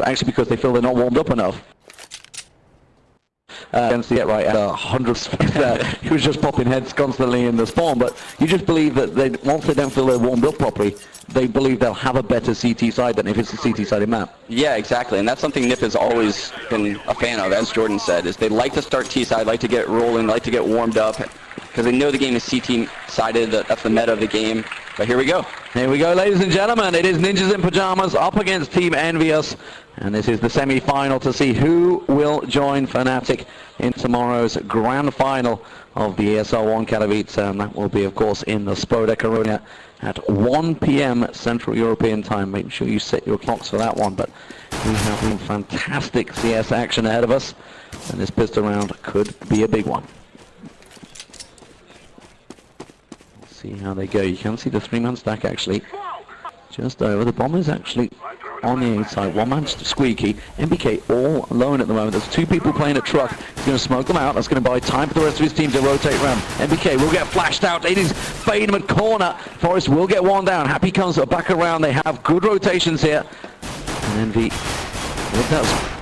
actually because they feel they're not warmed up enough. Against the right at 100 he was just popping heads constantly in the spawn, but you just believe that once they don't feel they're warmed up properly, they believe they'll have a better CT side than if it's a CT-sided map. Yeah, exactly, and that's something NIP has always been a fan of, as Jordan said, is they like to start T-side, like to get rolling, like to get warmed up, because they know the game is CT-sided, that's the meta of the game. But here we go. Here we go, ladies and gentlemen. It is Ninjas in Pyjamas up against Team EnVyUs. And this is the semi-final to see who will join Fnatic in tomorrow's grand final of the ESL 1 Katowice. And that will be, of course, in the Spodek Arena at 1 p.m. Central European time. Make sure you set your clocks for that one. But we have some fantastic CS action ahead of us. And this pistol round could be a big one. See how they go. You can see the three-man stack actually just over. The bomb is actually on the inside. One man squeaky. MBK all alone at the moment. There's two people playing a truck. He's going to smoke them out. That's going to buy time for the rest of his team to rotate around. MBK will get flashed out. It is Bainham at corner. Forest will get one down. Happy comes back around. They have good rotations here. And Envy does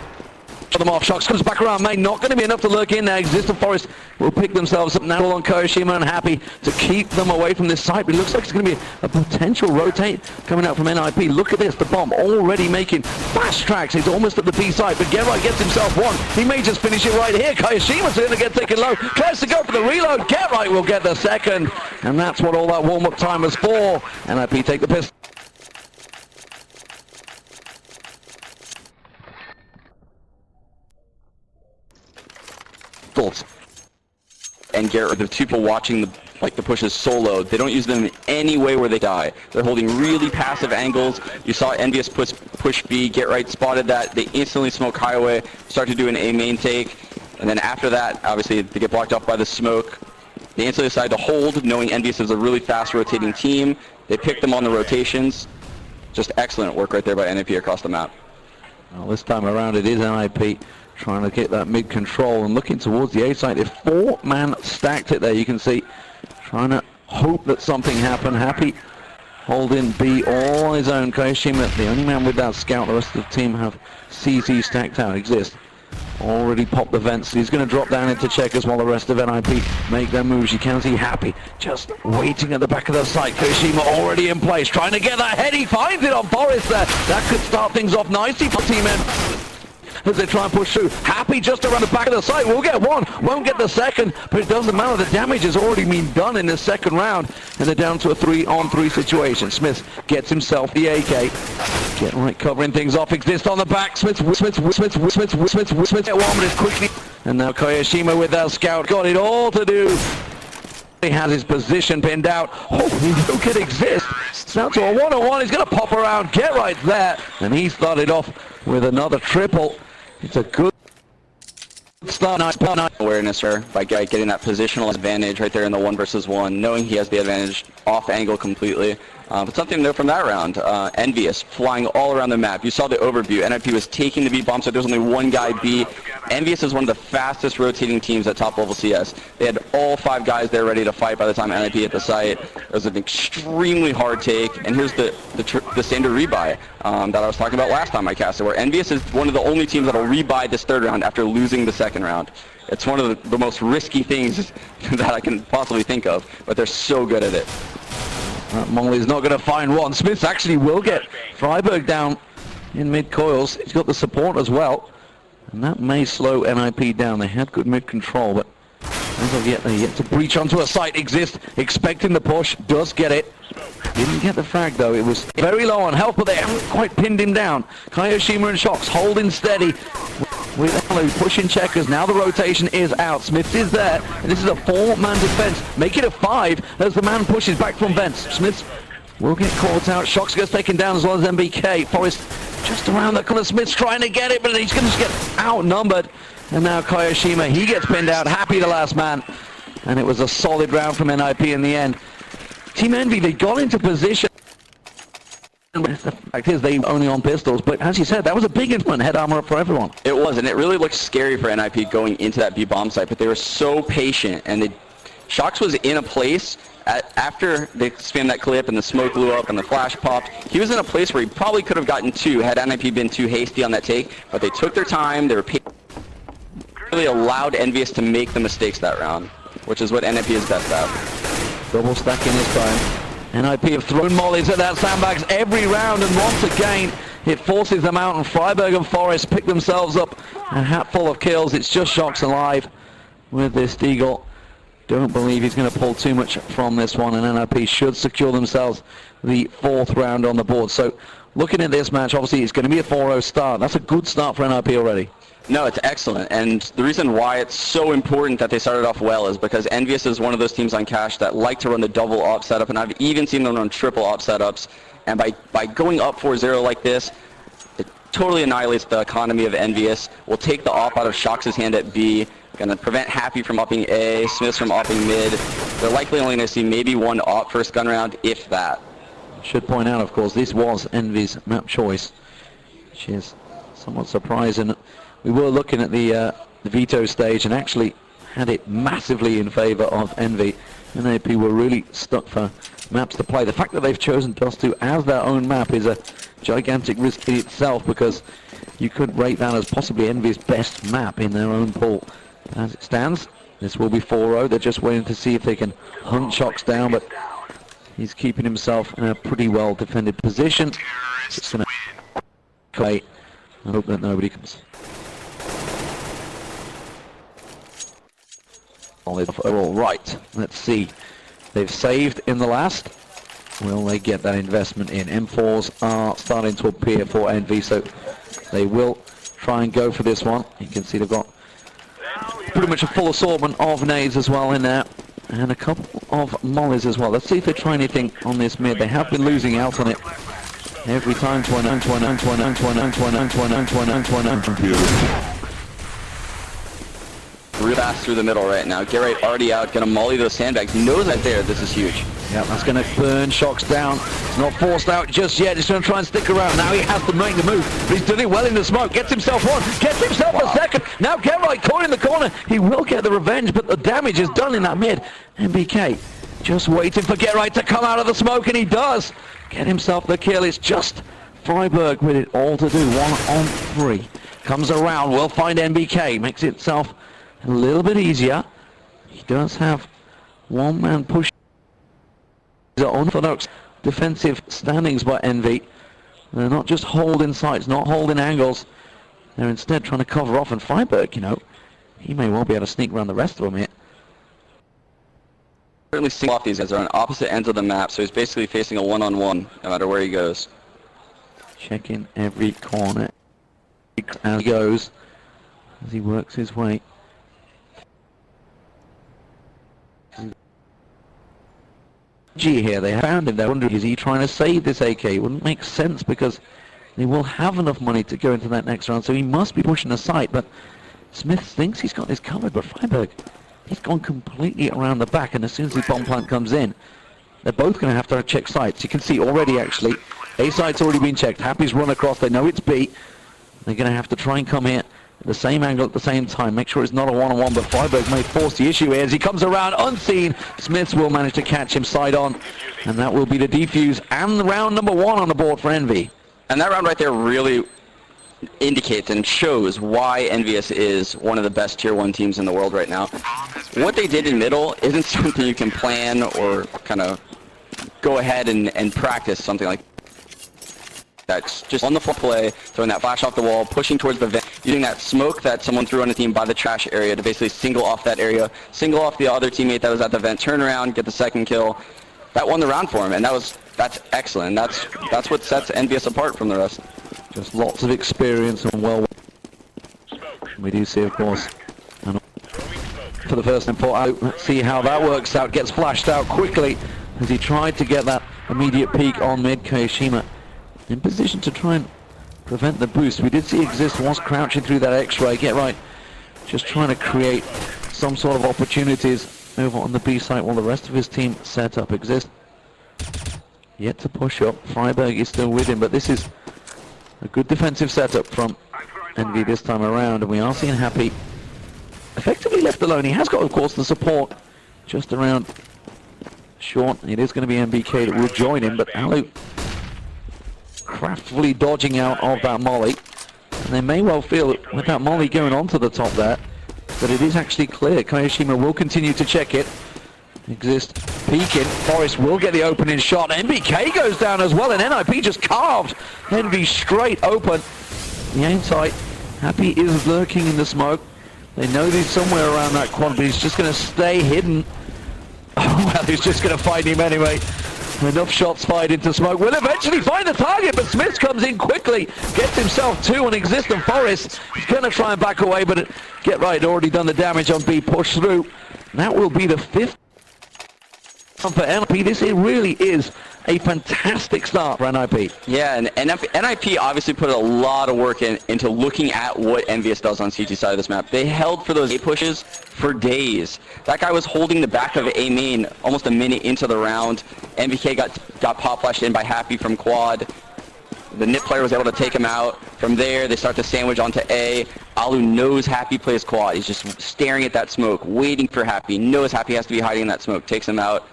them off. Shocks comes back around. May not going to be enough to lurk in there. Existent Forest will pick themselves up now on Koyoshima and Happy to keep them away from this site. But it looks like it's going to be a potential rotate coming out from NIP. Look at this. The bomb already making fast tracks. He's almost at the B site, but Geralt gets himself one. He may just finish it right here. Koyoshima's going to get taken low. Tries to go for the reload. Geralt will get the second. And that's what all that warm-up time was for. NIP take the pistol. And Garrett, the two people watching the pushes solo, they don't use them in any way where they die. They're holding really passive angles. You saw EnVyUs push B, Get Right spotted that. They instantly smoke highway, start to do an A main take, and then after that, obviously they get blocked off by the smoke. They instantly decide to hold, knowing EnVyUs is a really fast rotating team. They pick them on the rotations. Just excellent work right there by NIP across the map. Well, this time around it is NIP trying to get that mid control and looking towards the A side. If four-man stacked it there, you can see, trying to hope that something happened. Happy holding B all on his own. Koyoshima, the only man with that scout. The rest of the team have CZ stacked out. Exist. Already popped the vents. He's going to drop down into checkers while the rest of NIP make their moves. You can see Happy just waiting at the back of the site. Koyoshima already in place, trying to get that head. He finds it on Forest there. That could start things off nicely for Team N as they try and push through. Happy just around the back of the site. We'll get one, won't get the second, but it doesn't matter. The damage has already been done in the second round, and they're down to a 3-on-3 situation. Smith gets himself the AK. Get right, covering things off. Exist on the back. Smith get one, but it's quickly. And now Koyoshima with that scout got it all to do. He has his position pinned out. Oh, he look at Exist. It's now to a 1-on-1. He's going to pop around. Get right there. And he started off with another triple. It's a good start. Nice awareness here by getting that positional advantage right there in the 1 versus 1, knowing he has the advantage off angle completely. But something to note from that round, EnVyUs flying all around the map. You saw the overview. NIP was taking the B bomb, so there's only one guy B. EnVyUs is one of the fastest rotating teams at top level CS. They had all 5 guys there ready to fight by the time NIP hit the site. It was an extremely hard take, and here's the standard rebuy that I was talking about last time I casted, where EnVyUs is one of the only teams that will rebuy this third round after losing the second round. It's one of the most risky things that I can possibly think of, but they're so good at it. Mongley's not going to find one. Smith actually will get Freiburg down in mid-coils. He's got the support as well. And that may slow NIP down. They had good mid-control, but as of yet, they're yet to breach onto a site. Exist, expecting the push, does get it. Didn't get the frag though. It was very low on health, but they haven't quite pinned him down. Koyoshima and Shocks holding steady. With Elu pushing checkers. Now the rotation is out. Smith is there. And this is a 4-man defense. Make it a 5 as the man pushes back from vents. Smith will get caught out. Shocks gets taken down as well as MBK. Forest just around the corner. Smith's trying to get it, but he's going to just get outnumbered. And now Koyoshima, he gets pinned out. Happy the last man. And it was a solid round from NIP in the end. Team Envy, they got into position. The fact is they only on pistols, but as you said, that was a big improvement, head armor up for everyone. It was, and it really looked scary for NIP going into that B bomb site, but they were so patient, and they Shox was in a place after they spammed that clip and the smoke blew up and the flash popped. He was in a place where he probably could have gotten 2 had NIP been too hasty on that take, but they took their time. They were really allowed EnVyUs to make the mistakes that round, which is what NIP is best at. Double stacking his phone. NIP have thrown mollies at that sandbags every round, and once again it forces them out, and Freiburg and Forest pick themselves up a hatful of kills. It's just Shox alive with this Deagle. Don't believe he's going to pull too much from this one, and NIP should secure themselves the 4th round on the board. So looking at this match, obviously it's going to be a 4-0 start. That's a good start for NIP already. No, it's excellent, and the reason why it's so important that they started off well is because EnVyUs is one of those teams on Cash that like to run the double op setup, and I've even seen them run triple op setups, and by going up 4-0 like this, it totally annihilates the economy of EnVyUs. We'll take the op out of Shox's hand at B, gonna prevent Happy from upping A, Smiths from upping mid. They're likely only gonna see maybe 1 op first gun round, if that. Should point out, of course, this was EnVy's map choice, which is somewhat surprising. We were looking at the veto stage and actually had it massively in favor of EnVy. NAP were really stuck for maps to play. The fact that they've chosen Dust 2 as their own map is a gigantic risk in itself, because you could rate that as possibly EnVy's best map in their own pool. As it stands, this will be 4-0. They're just waiting to see if they can hunt Shox down, but he's keeping himself in a pretty well defended position. Just going to play and hope that nobody comes. All right, let's see. They've saved in the last. Will they get that investment in? M4s are starting to appear for EnVy, so they will try and go for this one. You can see they've got pretty much a full assortment of nades as well in there, and a couple of mollies as well. Let's see if they try anything on this mid. They have been losing out on it every time. Real fast through the middle right now. Garrett already out, gonna molly those sandbags. He knows that there. This is huge. Yeah, that's gonna burn Shox down. It's not forced out just yet. He's gonna try and stick around. Now he has to make the move, but he's done it well in the smoke. Gets himself 1, gets himself a second. Now Garrett caught in the corner. He will get the revenge, but the damage is done in that mid. MBK just waiting for Garrett to come out of the smoke, and he does get himself the kill. It's just Freiburg with it all to do. 1 on 3. Comes around, will find MBK. Makes it itself a little bit easier. He does have 1-man push. Unorthodox defensive standings by EnVy. They're not just holding sites, not holding angles. They're instead trying to cover off, and Freiburg, you know, he may well be able to sneak around the rest of them here. Certainly single off these guys are on opposite ends of the map, so he's basically facing a 1-on-1 no matter where he goes. Checking every corner as he goes, as he works his way. G here, they found him. They're wondering, is he trying to save this AK? It wouldn't make sense, because they will have enough money to go into that next round, so he must be pushing a site. But Smith thinks he's got this covered, but Freiburg, he's gone completely around the back, and as soon as the bomb plant comes in, they're both going to have to check sites. You can see already, actually, A site's already been checked. Happy's run across. They know it's B. They're going to have to try and come here at the same angle at the same time. Make sure it's not a 1-on-1, but Freiburg may force the issue here as he comes around unseen. Smiths will manage to catch him side on, and that will be the defuse and round number 1 on the board for EnVy. And that round right there really indicates and shows why EnVyUs is one of the best tier 1 teams in the world right now. What they did in middle isn't something you can plan or kind of go ahead and practice something like that's just on the floor play, throwing that flash off the wall, pushing towards the vent, using that smoke that someone threw on a team by the trash area to basically single off that area, single off the other teammate that was at the vent, turn around, get the second kill. That won the round for him, and that's excellent. That's what sets EnVyUs apart from the rest. Just lots of experience and well. We do see, of course, and for the first import out. Let's see how that works out. Gets flashed out quickly as he tried to get that immediate peek on mid. Kayashima in position to try and prevent the boost. We did see Exist was crouching through that X-ray. Get right, just trying to create some sort of opportunities over on the B site while the rest of his team set up. Exist yet to push up. Freiburg is still with him, but this is a good defensive setup from EnVy this time around, and we are seeing Happy effectively left alone. He has got, of course, the support just around short. It is going to be NBK that will join him, but Alu craftfully dodging out of that molly. And they may well feel that with that molly going onto the top there, that it is actually clear. Kayashima will continue to check it. Exist peeking. Forest will get the opening shot. NBK goes down as well, and NIP just carved Envy straight open. The aim sight. Happy is lurking in the smoke. They know he's somewhere around that quad, but he's just going to stay hidden. Oh, well, he's just going to find him anyway. Enough shots fired into smoke. Will eventually find the target, but Smith comes in quickly, gets himself two on Exist and Forest. He's going to try and back away, but get right, already done the damage on B, push through. That will be the 5th for NIP. This really is a fantastic start for NIP. Yeah, and NIP obviously put a lot of work into looking at what EnVyUs does on CT side of this map. They held for those A pushes for days. That guy was holding the back of A main almost a minute into the round. NBK got pop flashed in by Happy from quad. The NIP player was able to take him out. From there, they start to sandwich onto A. Alu knows Happy plays quad. He's just staring at that smoke, waiting for Happy. Knows Happy has to be hiding in that smoke. Takes him out.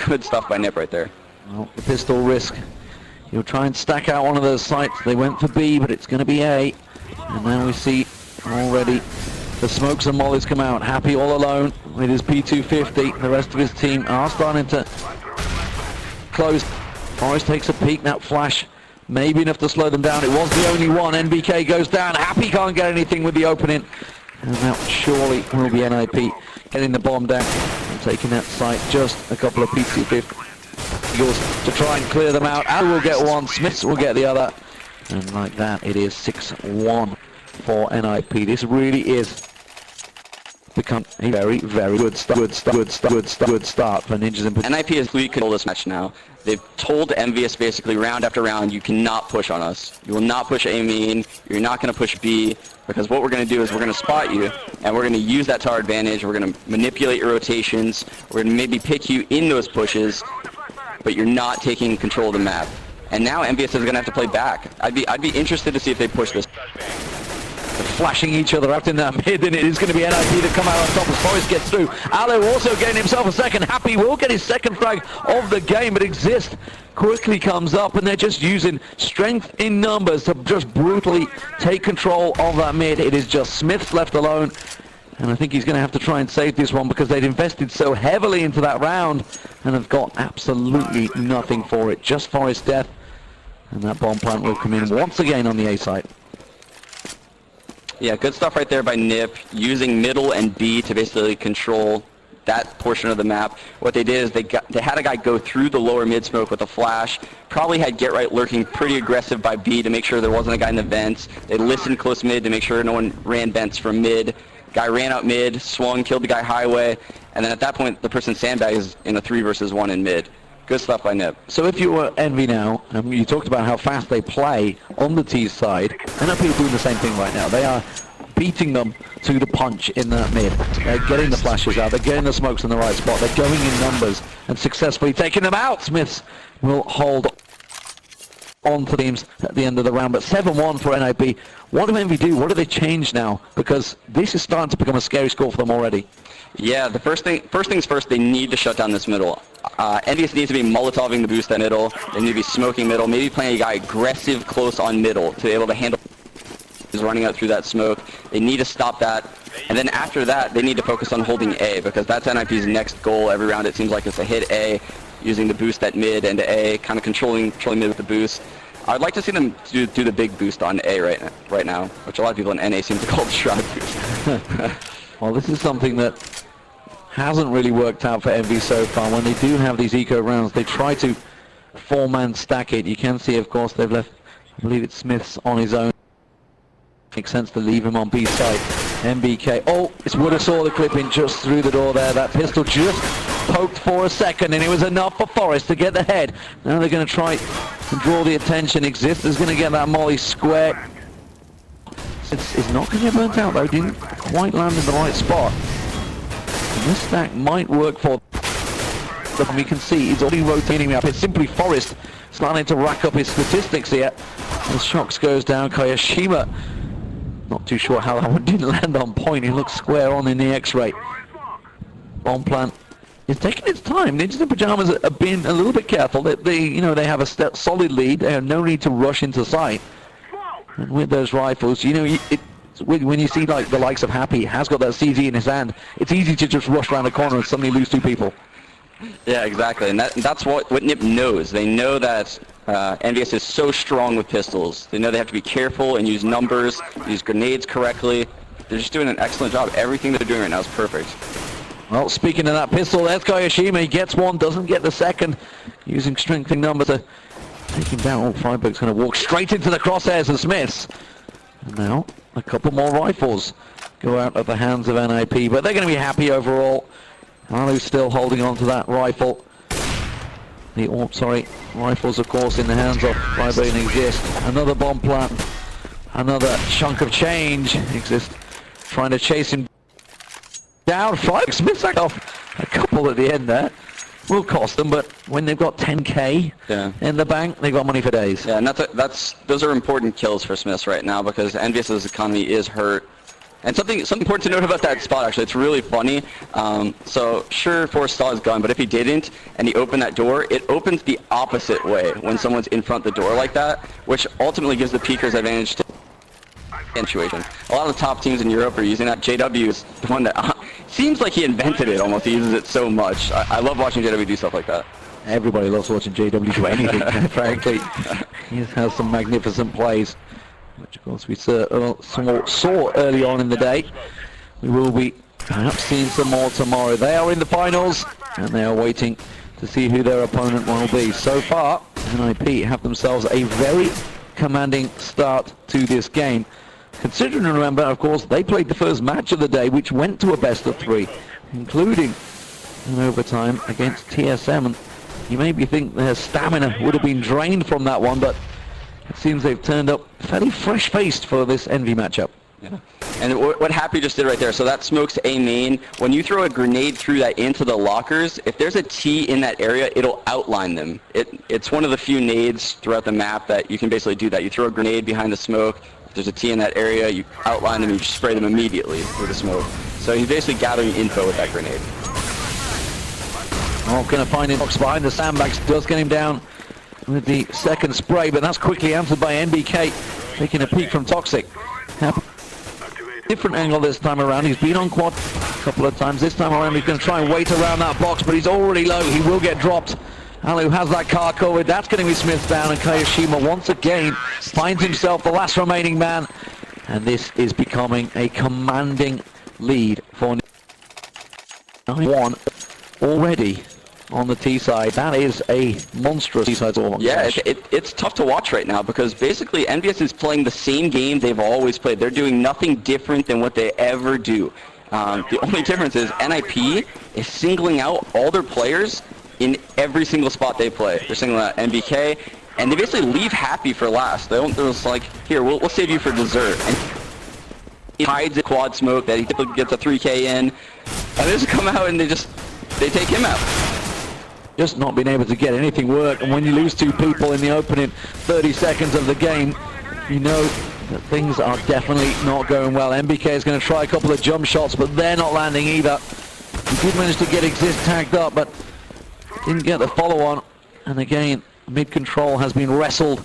Good stuff by NIP right there. Well, the pistol risk. He'll try and stack out one of those sites. They went for B, but it's going to be A. And now we see already the smokes and mollies come out. Happy all alone with his P250. The rest of his team are starting to close. Forrest takes a peek. That flash maybe enough to slow them down. It was the only one. NBK goes down. Happy can't get anything with the opening. And that surely will be NIP getting the bomb down and taking that site. Just a couple of P250 to try and clear them out. Alu will get one. Smiths will get the other. And like that, it is 6-1 for NIP. This really is become a very, very good start for Ninjas in NIP has complete control this match now. They've told EnVyUs basically round after round, you cannot push on us. You will not push A main. You're not going to push B, because what we're going to do is we're going to spot you, and we're going to use that tower advantage. We're going to manipulate your rotations. We're going to maybe pick you in those pushes, but you're not taking control of the map. And now EnVyUs is going to have to play back. I'd be interested to see if they push this. They're flashing each other out in that mid, and it is going to be NIP that come out on top as Forrest gets through. Alu also getting himself a second. Happy will get his second frag of the game, but Exist quickly comes up, and they're just using strength in numbers to just brutally take control of that mid. It is just Smith left alone, and I think he's going to have to try and save this one because they'd invested so heavily into that round and have got absolutely nothing for it. Just Forrest death, and that bomb plant will come in once again on the A site. Yeah, good stuff right there by NIP, using middle and B to basically control that portion of the map. What they did is they had a guy go through the lower mid smoke with a flash, probably had Get Right lurking pretty aggressive by B to make sure there wasn't a guy in the vents. They listened close mid to make sure no one ran vents from mid. Guy ran out mid, swung, killed the guy highway, and then at that point the person sandbags in a 3 versus 1 in mid. Good stuff by NIP. So if you were Envy now, you talked about how fast they play on the T side, NIP are doing the same thing right now. They are beating them to the punch in that mid. They're getting the flashes out, they're getting the smokes in the right spot, they're going in numbers and successfully taking them out. Smiths will hold on to teams at the end of the round, but 7-1 for NIP. What do Envy do? What do they change now? Because this is starting to become a scary score for them already. Yeah, the first things first, they need to shut down this middle. EnVyUs needs to be Molotoving the boost at middle. They need to be smoking middle, maybe playing a guy aggressive close on middle to be able to handle is running out through that smoke. They need to stop that. And then after that, they need to focus on holding A, because that's NIP's next goal every round. It seems like it's to hit A, using the boost at mid and A, kind of controlling mid with the boost. I'd like to see them do the big boost on A right now, which a lot of people in NA seem to call the Shroud boost. Well, this is something that hasn't really worked out for Envy so far. When they do have these eco rounds, they try to 4-man stack it. You can see, of course, they've left, I believe it's Smiths on his own. Makes sense to leave him on B side. MBK. Oh, it's would have saw the clipping just through the door there. That pistol just poked for a second, and it was enough for Forrest to get the head. Now they're going to try and draw the attention. Exist is going to get that molly square. It's not going to get burnt out though. Didn't quite land in the right spot. And this stack might work for them. We can see he's already rotating up. It's simply Forrest starting to rack up his statistics here. As Shocks goes down, Kayashima. Not too sure how that one didn't land on point. He looks square on in the X-ray. Bomb plant is taking its time. Ninjas in Pyjamas have been a little bit careful. They have a solid lead. They have no need to rush into sight. And with those rifles, when you see like the likes of Happy has got that CZ in his hand, it's easy to just rush around the corner and suddenly lose 2 people. Yeah, exactly, and that's what NIP knows. They know that EnVyUs is so strong with pistols. They know they have to be careful and use numbers, use grenades correctly. They're just doing an excellent job. Everything they're doing right now is perfect. Well, speaking of that pistol, there's Kayashima. He gets one, doesn't get the second, using strengthening numbers to take him down. Oh, Freiburg's going to walk straight into the crosshairs of Smiths. And now, a couple more rifles go out of the hands of NIP, but they're going to be happy overall. Alu's still holding on to that rifle. Rifles, of course, in the hands of Freiburg exist. Another bomb plant, another chunk of change exists, trying to chase him down. Freiburg Smith's off a couple at the end there. Will cost them, but when they've got 10k in the bank, they've got money for days. Yeah, and those are important kills for Smiths right now because EnVyUs' economy is hurt. And something important to note about that spot, actually, it's really funny. So sure, Forrest saw his gun, but if he didn't and he opened that door, it opens the opposite way when someone's in front of the door like that, which ultimately gives the peekers advantage to the situation. A lot of the top teams in Europe are using that. JW is the one that seems like he invented it almost. He uses it so much. I love watching JW do stuff like that. Everybody loves watching JW do anything, frankly. He has some magnificent plays, which of course we saw early on in the day. We will be perhaps seeing some more tomorrow. They are in the finals, and they are waiting to see who their opponent will be. So far, NIP have themselves a very commanding start to this game. Considering, remember, of course, they played the first match of the day, which went to a best-of-3, including an overtime against TSM. And you maybe think their stamina would have been drained from that one, but it seems they've turned up fairly fresh-faced for this Envy matchup. Yeah. And what Happy just did right there, so that smokes A main. When you throw a grenade through that into the lockers, if there's a T in that area, it'll outline them. It's one of the few nades throughout the map that you can basically do that. You throw a grenade behind the smoke, if there's a T in that area, you outline them, you just spray them immediately with the smoke. So he's basically gathering info with that grenade. Oh, going to find him behind the sandbags, does get him down with the second spray, but that's quickly answered by NBK, taking a peek from Toxic. Different angle this time around. He's been on quad a couple of times. This time around he's going to try and wait around that box, but he's already low. He will get dropped. Alu has that car covered. That's going to be Smith down, and Kayashima once again finds himself the last remaining man. And this is becoming a commanding lead for 9-1 already on the T side. That is a monstrous T side score. Yeah, it's tough to watch right now because basically EnVyUs is playing the same game they've always played. They're doing nothing different than what they ever do. The only difference is NIP is singling out all their players in every single spot they play. They're singling out NBK, and they basically leave Happy for last. They're just like, here, we'll save you for dessert. And he hides a quad smoke that he typically gets a 3K in, and they just come out and they take him out. Just not being able to get anything work, and when you lose 2 people in the opening 30 seconds of the game, you know that things are definitely not going well. MBK is going to try a couple of jump shots, but they're not landing either. He did manage to get Exist tagged up, but didn't get the follow-on. And again, mid-control has been wrestled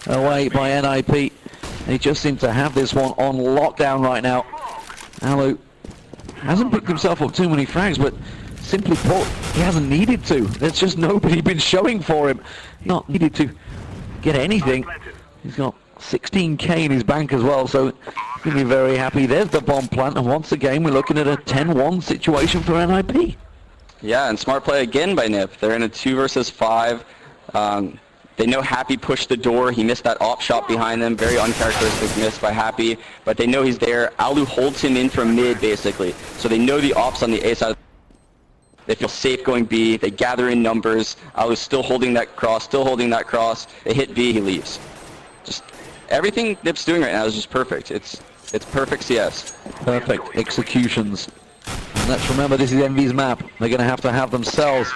away by NIP. They just seem to have this one on lockdown right now. Alu hasn't picked himself up too many frags, but simply put, he hasn't needed to. There's just nobody been showing for him. He's not needed to get anything. He's got 16k in his bank as well, so he's going to be very happy. There's the bomb plant, and once again, we're looking at a 10-1 situation for NIP. Yeah, and smart play again by NIP. They're in a 2 versus 5. They know Happy pushed the door. He missed that op shot behind them. Very uncharacteristic miss by Happy, but they know he's there. Alu holds him in from mid, basically. So they know the ops on the A side. They feel safe going B. They gather in numbers. Alu's still holding that cross, They hit B, he leaves. Just everything NIP's doing right now is just perfect. It's perfect CS. Perfect executions. And let's remember, this is Envy's map. They're going to have themselves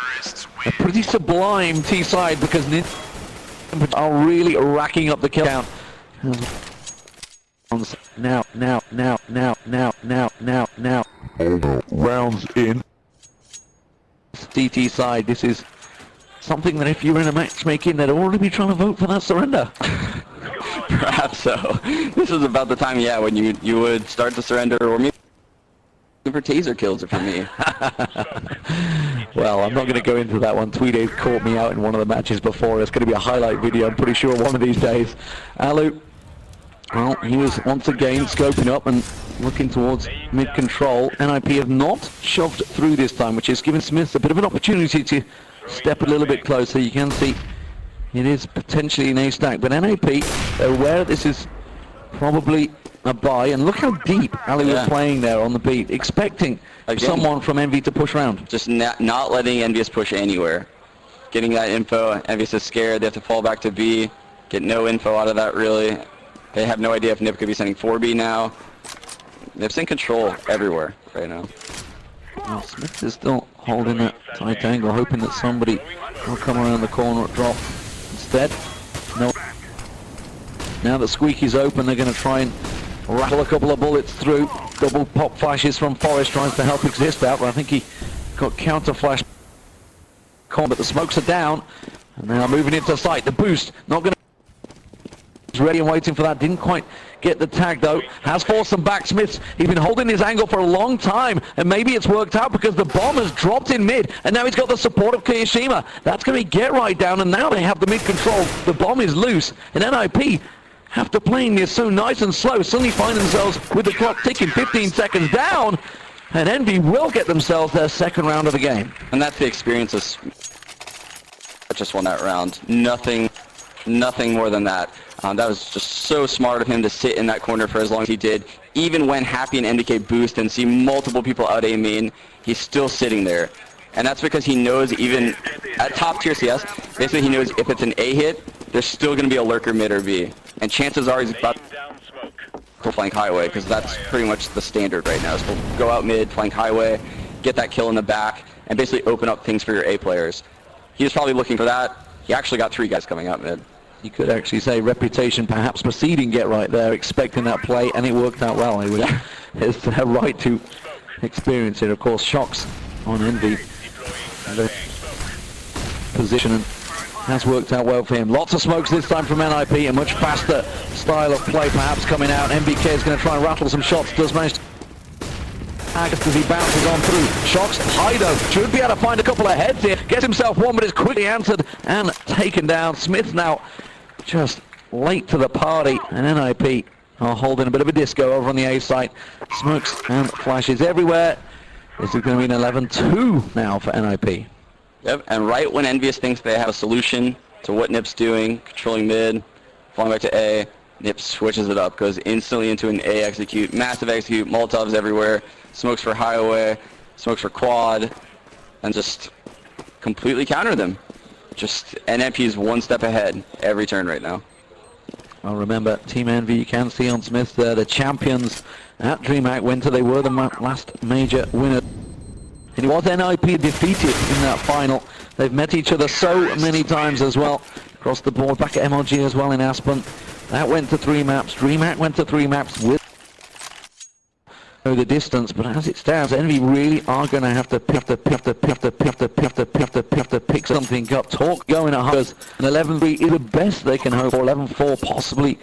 a pretty sublime T side because NIP are really racking up the kill count. Now. Rounds in. TT side. This is something that if you were in a matchmaking, they'd already be trying to vote for that surrender. Perhaps so. This is about the time, yeah, when you would start to surrender, or maybe for taser kills for me. Well, I'm not going to go into that one. Tweede caught me out in one of the matches before. It's going to be a highlight video, I'm pretty sure, one of these days. Alu, well, he was once again scoping up and looking towards mid-control. NIP have not shoved through this time, which has given Smith a bit of an opportunity to step a little bit closer. You can see it is potentially an A stack, but NAP, they're aware this is probably a buy, and look how deep Ali was playing there on the beat, expecting someone from Envy to push around. Just not letting EnVyUs push anywhere. Getting that info, EnVyUs is scared, they have to fall back to B, get no info out of that really. They have no idea if Nip could be sending 4B now. Nip's in control everywhere right now. Well, Smith is still holding that tight angle, hoping that somebody will come around the corner at drop. Instead, no. Now that Squeaky's open, they're going to try and rattle a couple of bullets through. Double pop flashes from Forrest tries to help Exist out, but I think he got counter flash. But the smokes are down, and they are moving into sight. The boost, not going to... ready and waiting for that, didn't quite get the tag though, has forced them back. Smith's, he's been holding his angle for a long time, and maybe it's worked out because the bomb has dropped in mid, and now he's got the support of Kiyashima. That's going to get right down, and now they have the mid control. The bomb is loose, and NIP, after playing this so nice and slow, suddenly find themselves with the clock ticking 15 seconds down, and Envy will get themselves their second round of the game. And that's the experience of just won that round. Nothing more than that. That was just so smart of him to sit in that corner for as long as he did. Even when Happy and NDK boost and see multiple people out A main, he's still sitting there. And that's because he knows, even at top tier CS, basically he knows if it's an A hit, there's still going to be a lurker mid or B. And chances are he's about to flank highway, because that's pretty much the standard right now. So go out mid, flank highway, get that kill in the back, and basically open up things for your A players. He was probably looking for that. He actually got 3 guys coming out mid. You could actually say reputation perhaps preceding get right there, expecting that play, and it worked out well. It's their right to experience it. Of course, Shocks on Envy. The position has worked out well for him. Lots of smokes this time from NIP, a much faster style of play perhaps coming out. MBK is going to try and rattle some shots, does manage to as he bounces on through. Shocks high though, should be able to find a couple of heads here. Gets himself one, but is quickly answered and taken down. Smith now just late to the party, and NIP are holding a bit of a disco over on the A site. Smokes and flashes everywhere. This is going to be an 11-2 now for NIP. Yep, and right when EnVyUs thinks they have a solution to what Nip's doing, controlling mid, falling back to A, Nip switches it up, goes instantly into an A execute, massive execute, Molotovs everywhere, smokes for highway, smokes for quad, and just completely counter them. Just NIP is one step ahead every turn right now. Well, remember, Team Envy, you can see on Smith there, the champions at DreamHack Winter. They were the last major winner. And it was NIP defeated in that final. They've met each other so many times as well, across the board, back at MLG as well in Aspen. That went to 3 maps. DreamHack went to 3 maps with the distance, but as it stands, Envy really are going to have to pick something up. Talk going at Huggers. An 11-3 is the best they can hope for. 11-4 possibly,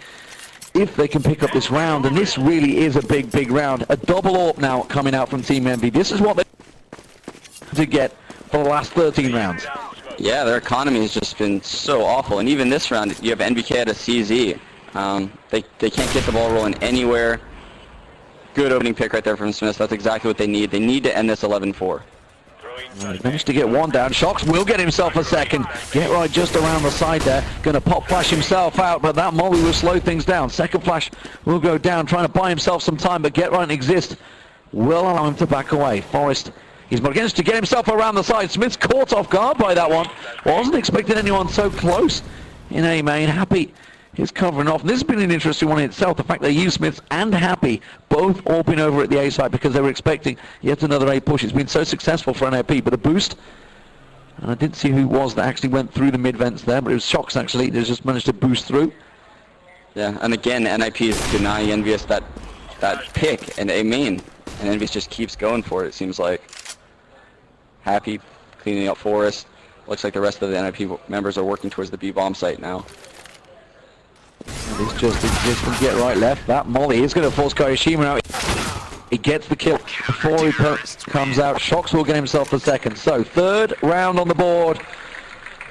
if they can pick up this round. And this really is a big round. A double AWP now coming out from Team Envy. This is what they to get for the last 13 rounds. Yeah, their economy has just been so awful. And even this round, you have NBK at a CZ. They can't get the ball rolling anywhere. Good opening pick right there from Smith. That's exactly what they need. They need to end this 11-4. Right, managed to get one down. Shocks will get himself a second. Get right just around the side there. Going to pop flash himself out, but that molly will slow things down. Second flash will go down, trying to buy himself some time, but Get Right and Exist will allow him to back away. Forrest, he's managed to get himself around the side. Smith's caught off guard by that one. Wasn't expecting anyone so close in A main. Happy is covering off. And this has been an interesting one in itself. The fact they used Smiths and Happy both AWPing over at the A site because they were expecting yet another A push. It's been so successful for NIP, but a boost. And I didn't see who it was that actually went through the mid vents there, but it was Shocks actually. They just managed to boost through. Yeah, and again, NIP is denying EnVyUs that pick and A main. And EnVyUs just keeps going for it, it seems like. Happy cleaning up Forest. Looks like the rest of the NIP members are working towards the B bomb site now. And it's just existing, get right, left. That molly is going to force Kirishima out. He gets the kill before he comes out. Shox will get himself the second. So, third round on the board.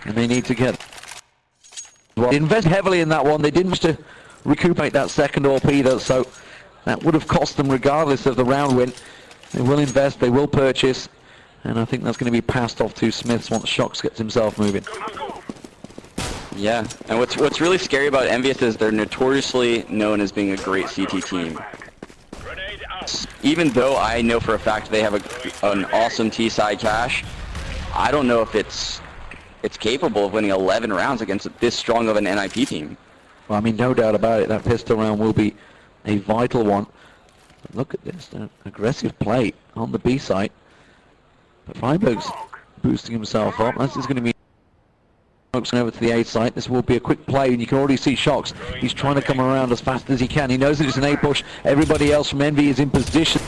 And they need to get... Well, invest heavily in that one. They didn't manage to recuperate that second AWP either, so that would have cost them regardless of the round win. They will invest, they will purchase, and I think that's going to be passed off to Smiths once Shox gets himself moving. Yeah, and what's really scary about EnVyUs is they're notoriously known as being a great CT team. Even though I know for a fact they have an awesome T-side cache, I don't know if it's capable of winning 11 rounds against this strong of an NIP team. Well, I mean, no doubt about it, that pistol round will be a vital one. But look at this, aggressive play on the B site. But Freiburg's boosting himself up. This is going to be over to the A site. This will be a quick play, and you can already see Shox. He's trying to come around as fast as he can. He knows that it's an A push. Everybody else from EnVy is in position.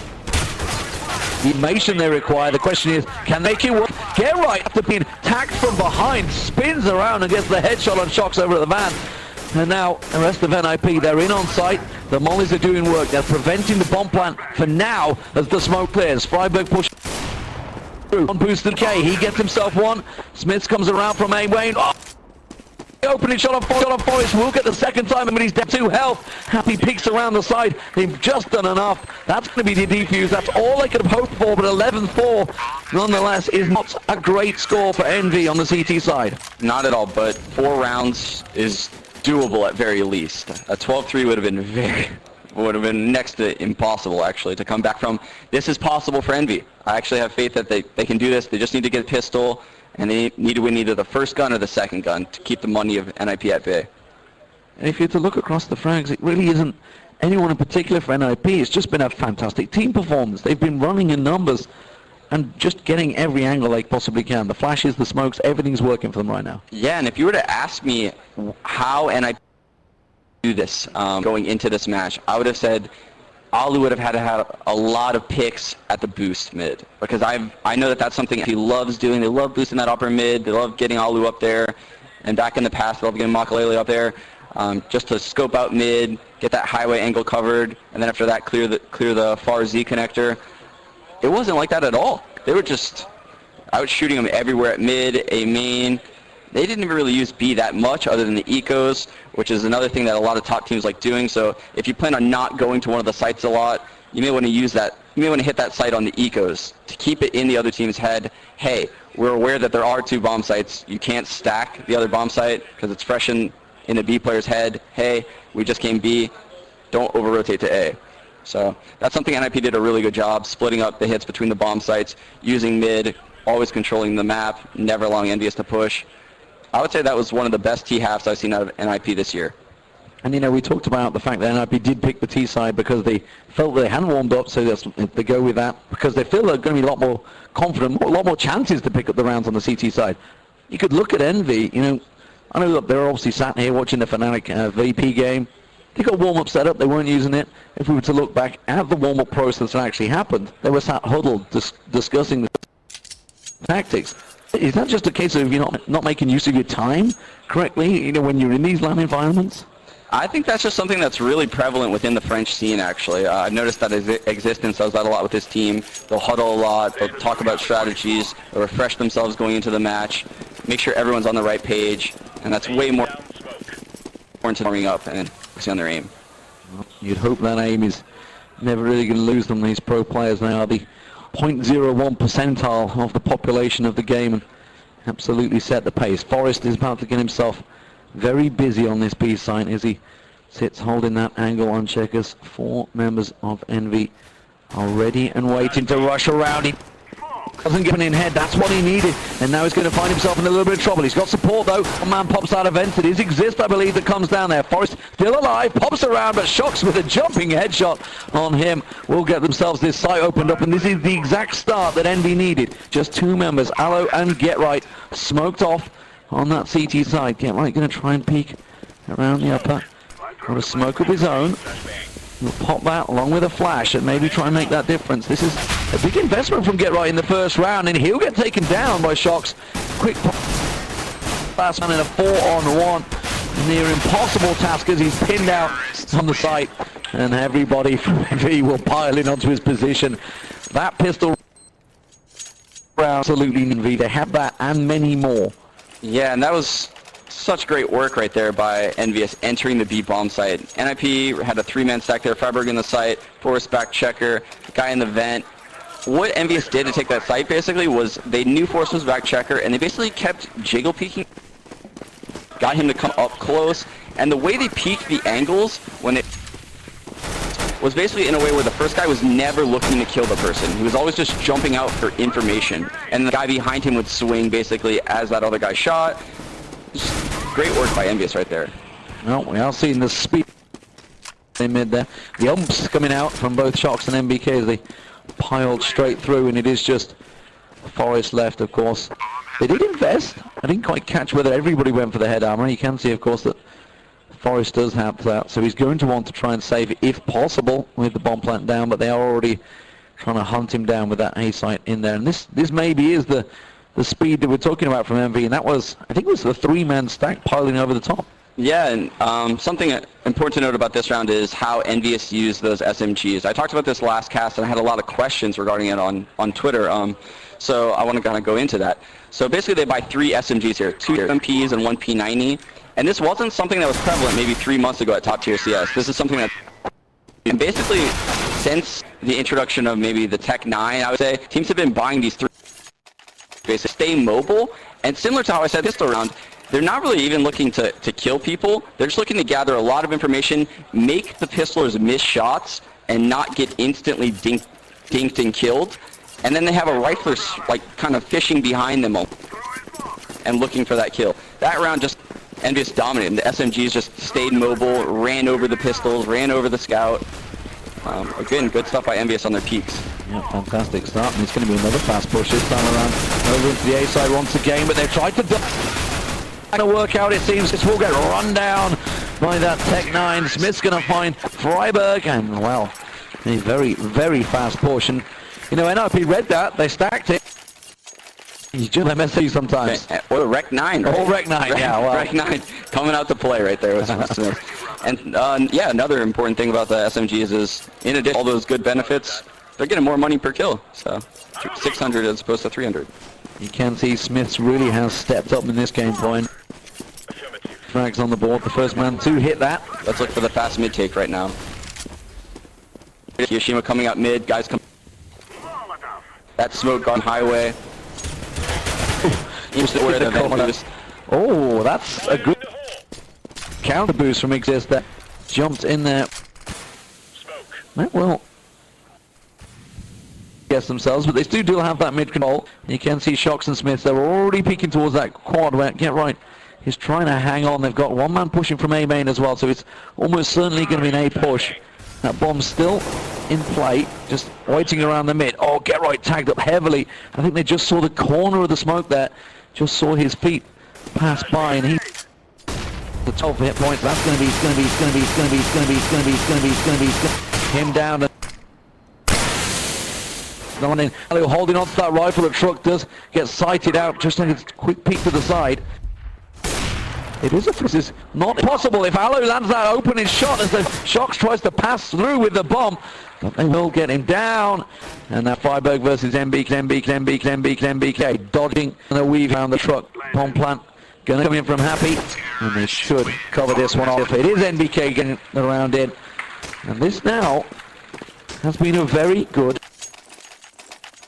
The animation they require. The question is, can they make it work? Get right after being tagged from behind, spins around and gets the headshot on Shox over at the van. And now the rest of NIP, they're in on site. The mollies are doing work. They're preventing the bomb plant for now as the smoke clears. Freiburg pushes through on boosted K. He gets himself one. Smiths comes around from A Wayne. Oh! Opening shot on Forest will get the second time, but he's down 2 health. Happy peeks around the side. They've just done enough. That's going to be the defuse. That's all they could have hoped for, but 11-4 nonetheless is not a great score for EnVy on the CT side. Not at all, but 4 rounds is doable at very least. A 12-3 would have been next to impossible actually to come back from. This is possible for EnVy. I actually have faith that they can do this. They just need to get a pistol, and they need to win either the first gun or the second gun to keep the money of NIP at bay. And if you're to look across the frags, it really isn't anyone in particular for NIP. It's just been a fantastic team performance. They've been running in numbers and just getting every angle they possibly can. The flashes, the smokes, everything's working for them right now. Yeah, and if you were to ask me how NIP do this going into this match, I would have said Alu would have had to have a lot of picks at the boost mid, because I know that that's something he loves doing. They love boosting that upper mid. They love getting Alu up there, and back in the past they love getting Makalele up there just to scope out mid, get that highway angle covered, and then after that clear the far Z connector. It wasn't like that at all. They were just out shooting them everywhere at mid, A main. They didn't even really use B that much other than the ecos, which is another thing that a lot of top teams like doing. So if you plan on not going to one of the sites a lot, you may want to use that. You may want to hit that site on the ecos to keep it in the other team's head. Hey, we're aware that there are 2 bomb sites. You can't stack the other bomb site because it's fresh in the B player's head. Hey, we just came B. Don't over-rotate to A. So that's something NIP did a really good job, splitting up the hits between the bomb sites, using mid, always controlling the map, never allowing EnVyUs to push. I would say that was one of the best T-halves I've seen out of NIP this year. And, you know, we talked about the fact that NIP did pick the T side because they felt they hadn't warmed up, so they go with that because they feel they're going to be a lot more confident, a lot more chances to pick up the rounds on the CT side. You could look at EnVy, you know, I know that they're obviously sat here watching the Fnatic VP game. They got warm-up set up, they weren't using it. If we were to look back at the warm-up process that actually happened, they were sat huddled discussing the tactics. Is that just a case of you not making use of your time correctly, you know, when you're in these LAN environments? I think that's just something that's really prevalent within the French scene, actually. I've noticed that Existence does that a lot with his team. They'll huddle a lot, they'll talk about strategies, they'll refresh themselves going into the match, make sure everyone's on the right page, and that's way more important to warming up and focusing on their aim. Well, you'd hope that aim is never really going to lose them, these pro players. They are the 0.01 percentile of the population of the game and absolutely set the pace. Forest is about to get himself very busy on this B site as he sits holding that angle on checkers. 4 members of EnVy are ready and waiting to rush around. He doesn't give an in head, that's what he needed, and now he's going to find himself in a little bit of trouble. He's got support though. One man pops out of vents. It is Exist, I believe, that comes down there. Forest still alive, pops around, but Shox with a jumping headshot on him will get themselves this site opened up, and this is the exact start that EnVy needed. Just 2 members, Aloe and Get Right, smoked off on that CT side. Get Right going to try and peek around the upper. Got a smoke of his own. He'll pop that along with a flash and maybe try and make that difference. This is a big investment from Get Right in the first round, and he'll get taken down by Shocks. Quick pass man in a 4-on-1. Near impossible task as he's pinned out on the site, and everybody from EnVy will pile in onto his position. That pistol round, absolutely EnVy. They have that and many more. Yeah, and that was such great work right there by EnVyUs entering the B bomb site. NIP had a 3-man stack there, Freiburg in the site, Forrest back checker, guy in the vent. What EnVyUs did to take that site basically was they knew Forrest was back checker, and they basically kept jiggle peeking, got him to come up close, and the way they peeked the angles when it was basically in a way where the first guy was never looking to kill the person. He was always just jumping out for information, and the guy behind him would swing basically as that other guy shot. Just great work by EnVyUs right there. Well, we are seeing the speed in mid there. The umps coming out from both Shocks and MBK as they piled straight through, and it is just Forrest left, of course. They did invest. I didn't quite catch whether everybody went for the head armor. You can see, of course, that Forrest does have that, so he's going to want to try and save it if possible with the bomb plant down, but they are already trying to hunt him down with that A site in there. And this maybe is the speed that we're talking about from EnVy, and that was, I think it was the 3-man stack piling over the top. Yeah, and something important to note about this round is how EnVyUs used those SMGs. I talked about this last cast, and I had a lot of questions regarding it on Twitter, so I want to kind of go into that. So basically they buy 3 SMGs here, 2 MPs and 1 P90, and this wasn't something that was prevalent maybe 3 months ago at top tier CS. This is something that, and basically since the introduction of maybe the Tech 9, I would say, teams have been buying these 3 basically stay mobile, and similar to how I said this round, they're not really even looking to kill people. They're just looking to gather a lot of information, make the pistolers miss shots, and not get instantly dinked and killed. And then they have a rifler like kind of fishing behind them and looking for that kill. That round just EnVyUs dominated. The SMGs just stayed mobile, ran over the pistols, ran over the scout. Again, good stuff by EnVyUs on their peaks. Yeah, fantastic start, and it's going to be another fast push this time around over into the A side once again, but they've tried to going to work out, it seems. This will get run down by that Tech 9. Smith's going to find Freiburg, and well, a very, very fast push. And you know, NIP read that, they stacked it. You just MSC sometimes. Or the Rec 9, right? Or Rec 9, yeah. Well. Rec 9 coming out to play right there with Smith. And yeah, another important thing about the SMGs is, in addition to all those good benefits, they're getting more money per kill. So 600 as opposed to 300. You can see Smiths really has stepped up in this game point. Frags on the board, the first man to hit that. Let's look for the fast mid take right now. Hiroshima coming out mid, guys come. That smoke on highway. Oh, that's a good counter boost from Exist that jumped in there. That will guess themselves, but they do have that mid control. You can see Shocks and Smiths, they're already peeking towards that quad where Get Right is trying to hang on. They've got one man pushing from A main as well, so it's almost certainly going to be an A push. That bomb's still in play, just waiting around the mid. Oh, Get Right tagged up heavily. I think they just saw the corner of the smoke there, just saw his feet pass by, and he the 12 hit points. That's going to be him down. No one in. Holding on to that rifle. The truck does get sighted out. Just like a quick peek to the side. It is this is not possible if Aloe lands that opening shot as the Shocks tries to pass through with the bomb. But they will get him down. And that Freiburg versus MBK dodging the weave around the truck. Bomb plant going to come in from Happy. And they should cover this one off. It is NBK getting around in. And this now has been a very good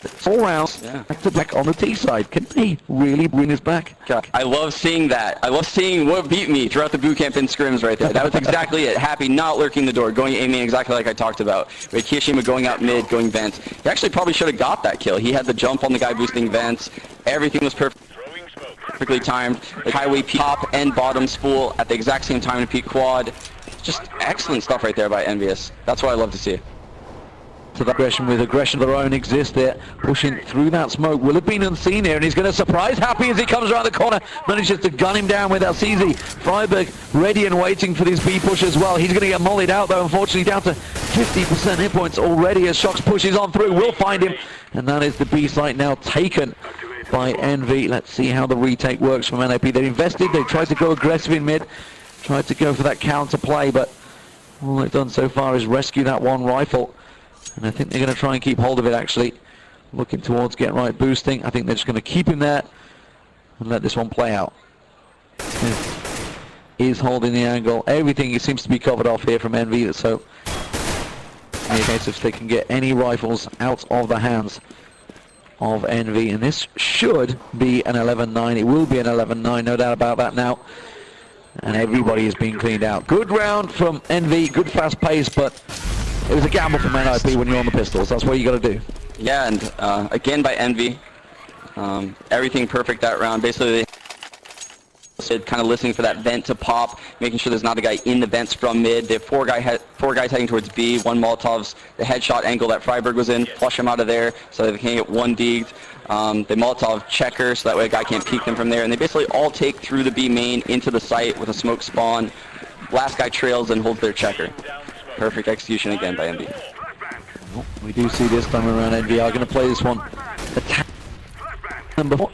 4 rounds back to back on the T side. Can he really bring this back? God, I love seeing that. I love seeing what beat me throughout the boot camp and scrims right there. That was exactly it. Happy not lurking the door, going aiming exactly like I talked about. With Hiroshima going out mid, going vents. He actually probably should have got that kill. He had the jump on the guy boosting vents. Everything was perfectly timed. The highway top and bottom spool at the exact same time to peak quad. Just excellent stuff right there by EnVyUs. That's what I love to see. to the aggression with aggression of their own exists there, pushing through that smoke. Will have been unseen here, and he's going to surprise Happy as he comes around the corner, manages to gun him down with Alcizi. Freiburg ready and waiting for this B push as well. He's going to get mollied out though, unfortunately down to 50% hit points already as Shox pushes on through. Will find him, and that is the B site now taken by EnVy. Let's see how the retake works from NAP. They invested, they tried to go aggressive in mid, tried to go for that counter play, but all they've done so far is rescue that one rifle. And I think they're going to try and keep hold of it actually. Looking towards get right boosting. I think they're just going to keep him there and let this one play out. Smith is holding the angle. Everything seems to be covered off here from EnVy, so in the case if they can get any rifles out of the hands of EnVy, and this should be an 11-9. It will be an 11-9, no doubt about that now. And everybody is being cleaned out. Good round from EnVy, good fast pace, but it was a gamble from NIP when you're on the pistols. That's what you got to do. Yeah, and again by EnVy, everything perfect that round. Basically, they kind of listening for that vent to pop, making sure there's not a guy in the vents from mid. They have four guys heading towards B. One Molotov's the headshot angle that Freiburg was in. Flush him out of there so they can get one degged. They Molotov checker so that way a guy can't peek them from there. And they basically all take through the B main into the site with a smoke spawn. Last guy trails and holds their checker. Perfect execution again by EnVy. Well, we do see this time around EnVy are going to play this one attack number 4.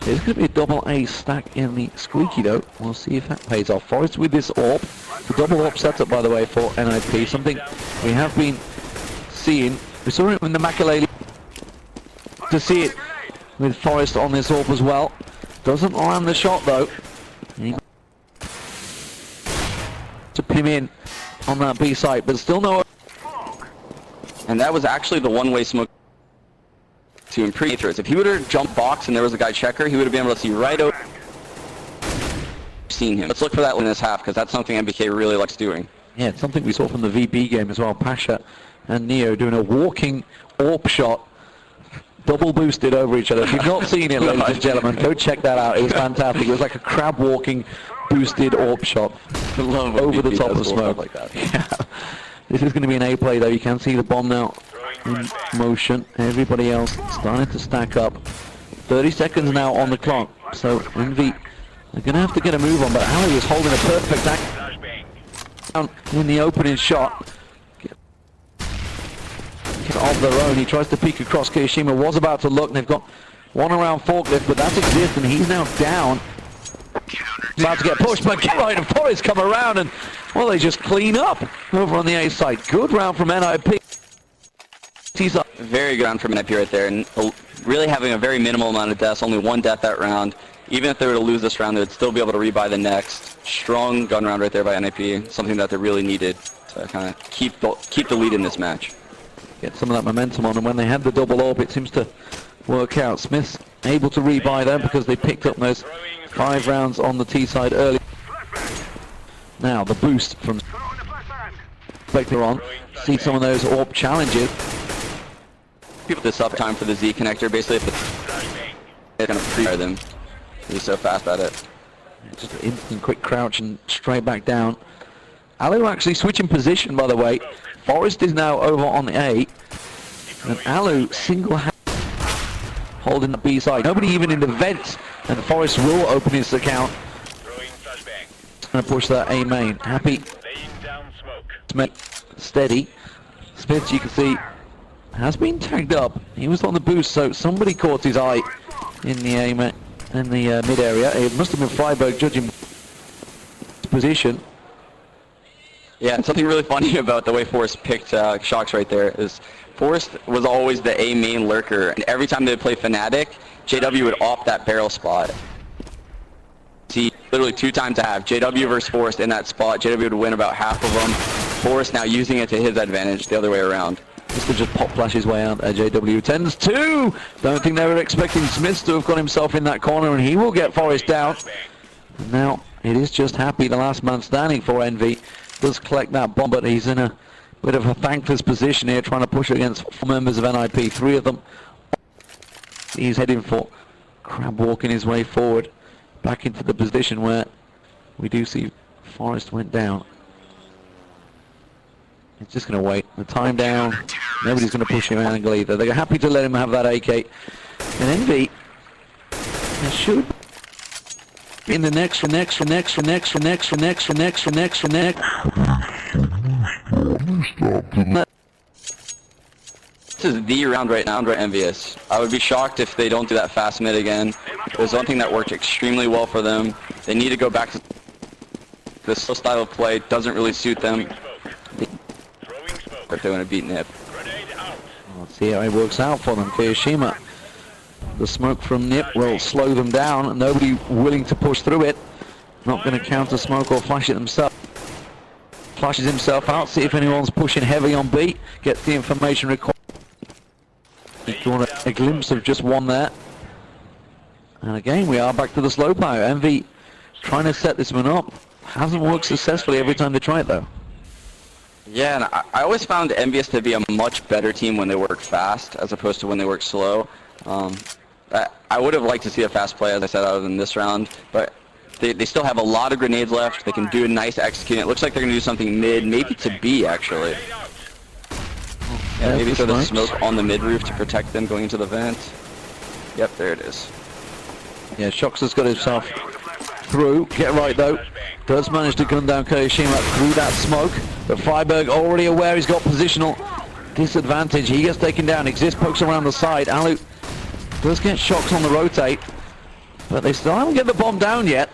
There's going to be a double A stack in the squeaky though. We'll see if that pays off. Forest with this AWP. The double AWP setup by the way for NIP. Something we have been seeing. We saw it in the Makalele. To see it with Forest on this AWP as well. Doesn't land the shot though. To pin in on that B site, but still no. And that was actually the one-way smoke to improve throws. If he would have jumped box and there was a guy checker, he would have been able to see right over. Seen him. Let's look for that in this half because that's something MBK really likes doing. Yeah, it's something we saw from the VB game as well. Pasha and Neo doing a walking AWP shot, double boosted over each other. If you've not seen it, ladies and gentlemen, go check that out. It was fantastic. It was like a crab walking boosted AWP shot over the top of smoke like that. Yeah. This is going to be an A play though. You can see the bomb now in motion. Everybody else starting to stack up. 30 seconds now on the clock. So EnVy are going to have to get a move on, but Ali is holding a perfect act in the opening shot. Get of their own. He tries to peek across. Kirishima was about to look. They've got one around forklift, but that's exists, and he's now down. About to get pushed, but get right and Forest come around and, well, they just clean up over on the A side. Good round from NIP. He's up. Very good round from NIP right there, and really having a very minimal amount of deaths, only one death that round. Even if they were to lose this round, they would still be able to rebuy the next. Strong gun round right there by NIP, something that they really needed to kind of keep the lead in this match. Get some of that momentum on, and when they had the double AWP, it seems to work out. Smith's able to rebuy them because they picked up those 5 rounds on the T side early. Now the boost from Spectre on. See some of those AWP challenges. People this up time for the Z connector. Basically, if they're going to pre-fire them. He's so fast at it. Just an instant quick crouch and straight back down. Alu actually switching position, by the way. Forest is now over on the A. And Alu single-handed holding the B side. Nobody even in the vents. And Forest will open his account. And push that A main. Happy. Steady. Smith, you can see, has been tagged up. He was on the boost, so somebody caught his eye in the A main. In the mid area. It must have been Freiburg judging position. Yeah, and something really funny about the way Forrest picked Shox right there is Forrest was always the A main lurker, and every time they would play Fnatic, JW would opt that barrel spot. See, literally 2 times a half, JW versus Forrest in that spot. JW would win about half of them. Forrest now using it to his advantage the other way around. This could just pop flash his way out there. JW tends to. Don't think they were expecting Smith to have got himself in that corner, and he will get Forrest down. And now it is just Happy, the last man standing for EnVy. Does collect that bomb, but he's in a bit of a thankless position here, trying to push against 4 members of NIP. 3 of them. He's heading for crab walking his way forward, back into the position where we do see Forrest went down. It's just going to wait. The time down. Nobody's going to push him angle either. They're happy to let him have that AK. And Envy, they should in the next. This is the round right now for EnVyUs. I would be shocked if they don't do that fast mid again. There's one thing that worked extremely well for them. They need to go back to this style of play. Doesn't really suit them. If they want to beat Nip. Let's see how it works out for them. Kyoshima. The smoke from Nip will slow them down. Nobody willing to push through it. Not going to counter smoke or flash it themselves. Flashes himself out. See if anyone's pushing heavy on B. Gets the information required. If you want a glimpse of just one there. And again, we are back to the slow power. Envy trying to set this one up. Hasn't worked successfully every time they try it though. Yeah, and I always found EnVyUs to be a much better team when they work fast as opposed to when they work slow. I would have liked to see a fast play, as I said, out in this round, but they still have a lot of grenades left. They can do a nice executing. It looks like they're going to do something mid, maybe to B, actually. Yeah, maybe throw the smoke on the mid roof to protect them going into the vent. Yep, there it is. Yeah, Shox has got himself through. Get right, though. Does manage to gun down Kyoshima through that smoke, but Freiberg already aware he's got positional disadvantage. He gets taken down. Exist pokes around the side. Alu does get Shox on the rotate, but they still haven't get the bomb down yet.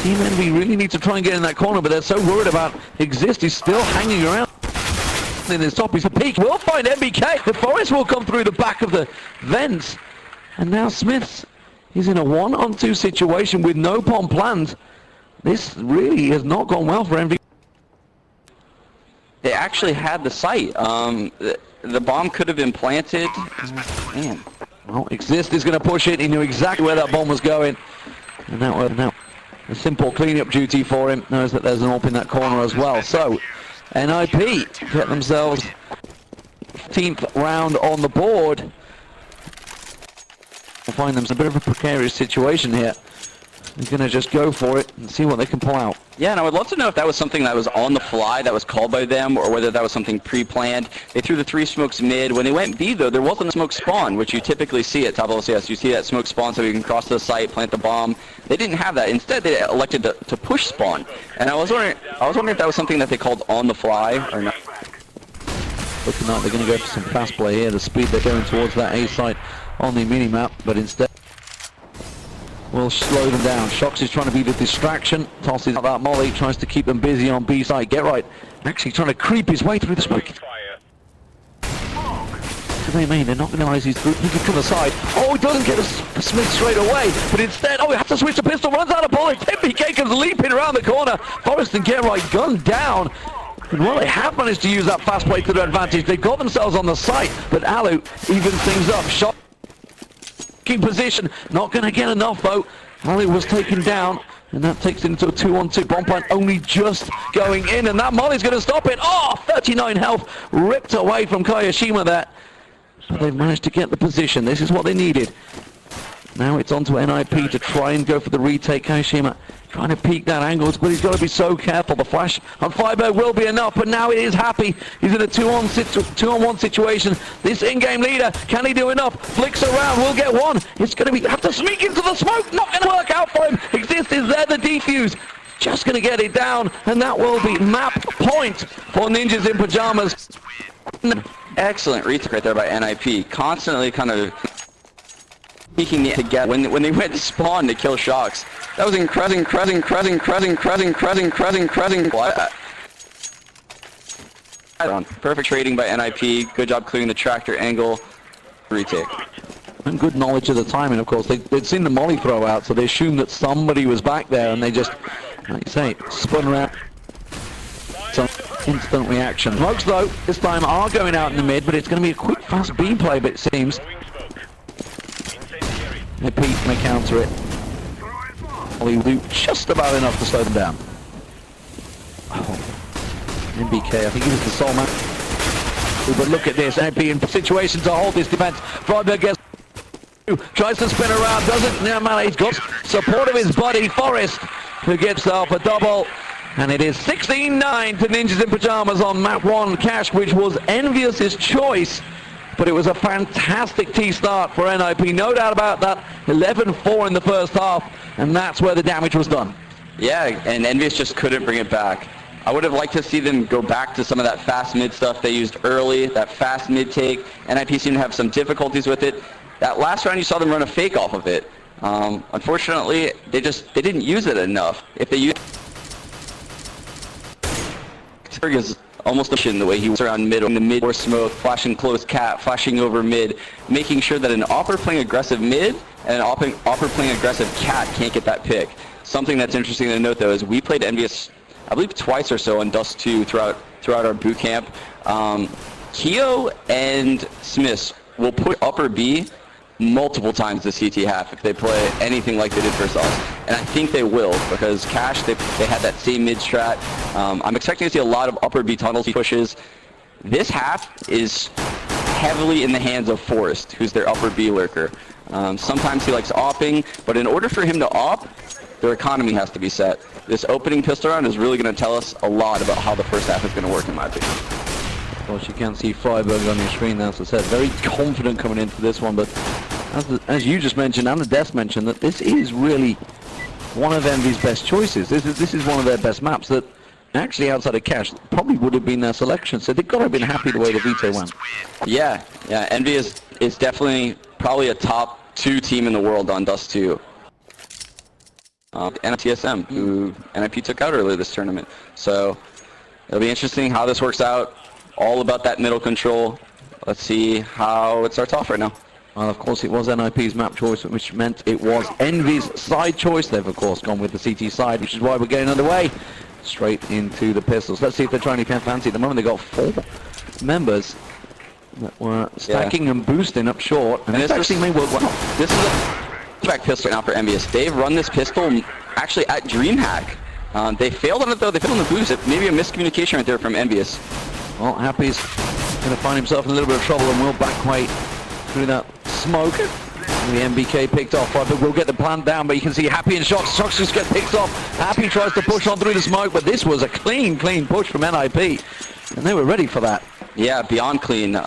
Team Envy really need to try and get in that corner, but they're so worried about Exist. He's still hanging around in his top. He's a peak. We'll find MBK. The Forest will come through the back of the vents, and now Smiths is in a 1-on-2 situation with no bomb planned. This really has not gone well for Envy. They actually had the site. The bomb could have been planted. Man. Well, Exist is going to push it. He knew exactly where that bomb was going. And now a simple cleanup duty for him. Knows that there's an AWP in that corner as well. So, NIP get themselves 15th round on the board. We'll find them a bit of a precarious situation here. They're going to just go for it and see what they can pull out. Yeah, and I would love to know if that was something that was on the fly, that was called by them, or whether that was something pre-planned. They threw the 3 smokes mid. When they went B, though, there wasn't a smoke spawn, which you typically see at top LCS. You see that smoke spawn so you can cross to the site, plant the bomb. They didn't have that. Instead, they elected to push spawn. And I was wondering if that was something that they called on the fly or not. Looking like they're going to go for some fast play here. The speed they're going towards that A site on the mini-map, but instead will slow them down. Shox is trying to be the distraction. Tosses out that molly, tries to keep them busy on B side. Get right. Actually trying to creep his way through the smoke. What do they mean? They're not going to realize he's through. He can come aside. Oh, he doesn't get a Smith straight away. But instead, he has to switch the pistol. Runs out of bullets. MBK comes leaping around the corner. Forrest and Get right gunned down. And well, they have managed to use that fast play to their advantage. They've got themselves on the site. But Alu evens things up. Shot position, not going to get enough though. Ali was taken down, and that takes it into a 2-on-2. Bomb plant only just going in, and that molly's going to stop it. Oh, 39 health ripped away from Kyoshima there. But they've managed to get the position. This is what they needed. Now it's on to NIP to try and go for the retake. Kyoshima trying to peek that angle, but he's got to be so careful. The flash on Freiberg will be enough, but now it is Happy. He's in a 2-on-1 situation. This in-game leader, can he do enough? Flicks around, will get one. It's going to have to sneak into the smoke. Not going to work out for him. Exist is there, the defuse. Just going to get it down, and that will be map point for Ninjas in Pyjamas. Excellent retake right there by NIP. Constantly kind of peeking it together. When they went to spawn to kill Shox, that was incredible. Perfect trading by NIP. Good job clearing the tractor angle. Retake. And good knowledge of the timing, of course. They'd seen the molly throw out, so they assumed that somebody was back there, and they just, like you say, spun around. Some instant reaction. Smokes, though, this time are going out in the mid, but it's going to be a quick, fast B play, but it seems. NIP may counter it. Molly will do just about enough to slow them down. Oh. MBK, I think he was the sole man. But look at this, NIP in position to hold this defense. Freiberg gets tries to spin around, doesn't. Now man, he's got support of his buddy Forrest, who gets off a double. And it is 16-9 to Ninjas in Pyjamas on map 1 Cash, which was EnVyUs' choice. But it was a fantastic tee start for NIP. No doubt about that. 11-4 in the first half. And that's where the damage was done. Yeah, and EnVyUs just couldn't bring it back. I would have liked to see them go back to some of that fast mid stuff they used early, that fast mid take. NIP seemed to have some difficulties with it. That last round you saw them run a fake off of it. Unfortunately, they didn't use it enough. If they used is almost in the way he was around mid, in the mid or smoke, flashing close cat, flashing over mid, making sure that an offer playing aggressive mid and an offer playing aggressive cat can't get that pick. Something that's interesting to note though is we played EnVyUs, I believe twice or so in Dust 2 throughout our boot camp. Keo and Smiths will put upper B multiple times the CT half if they play anything like they did versus us. And I think they will, because Cash, they had that same mid strat. I'm expecting to see a lot of upper B tunnels pushes. This half is heavily in the hands of Forrest, who's their upper B lurker. Sometimes he likes opping, but in order for him to op, their economy has to be set. This opening pistol round is really going to tell us a lot about how the first half is going to work, in my opinion. Of course, you can see Freiburg on your screen now, as I said, very confident coming into this one, but as you just mentioned, and the Death mentioned, that this is really one of EnVy's best choices. This is one of their best maps that actually outside of Cash probably would have been their selection, so they've got to have been happy the way the veto went. Yeah, EnVy is definitely probably a top 2 team in the world on Dust 2. And TSM, who NIP took out earlier this tournament. So it'll be interesting how this works out. All about that middle control. Let's see how it starts off right now. Well, of course, it was NIP's map choice, which meant it was EnVy's side choice. They've, of course, gone with the CT side, which is why we're getting underway. Straight into the pistols. Let's see if they're trying to fancy. At the moment, they've got 4 members that were stacking and boosting up short. And this actually may work well. This is a back pistol now for EnVyUs. They've run this pistol actually at DreamHack. They failed on it, though. They failed on the boost. Maybe a miscommunication right there from EnVyUs. Well, Happy's going to find himself in a little bit of trouble and will back way through that smoke. The MBK picked off, but we'll get the plant down, but you can see Happy and Shox. Shox just get picked off. Happy tries to push on through the smoke, but this was a clean push from NIP, and they were ready for that. Yeah, beyond clean.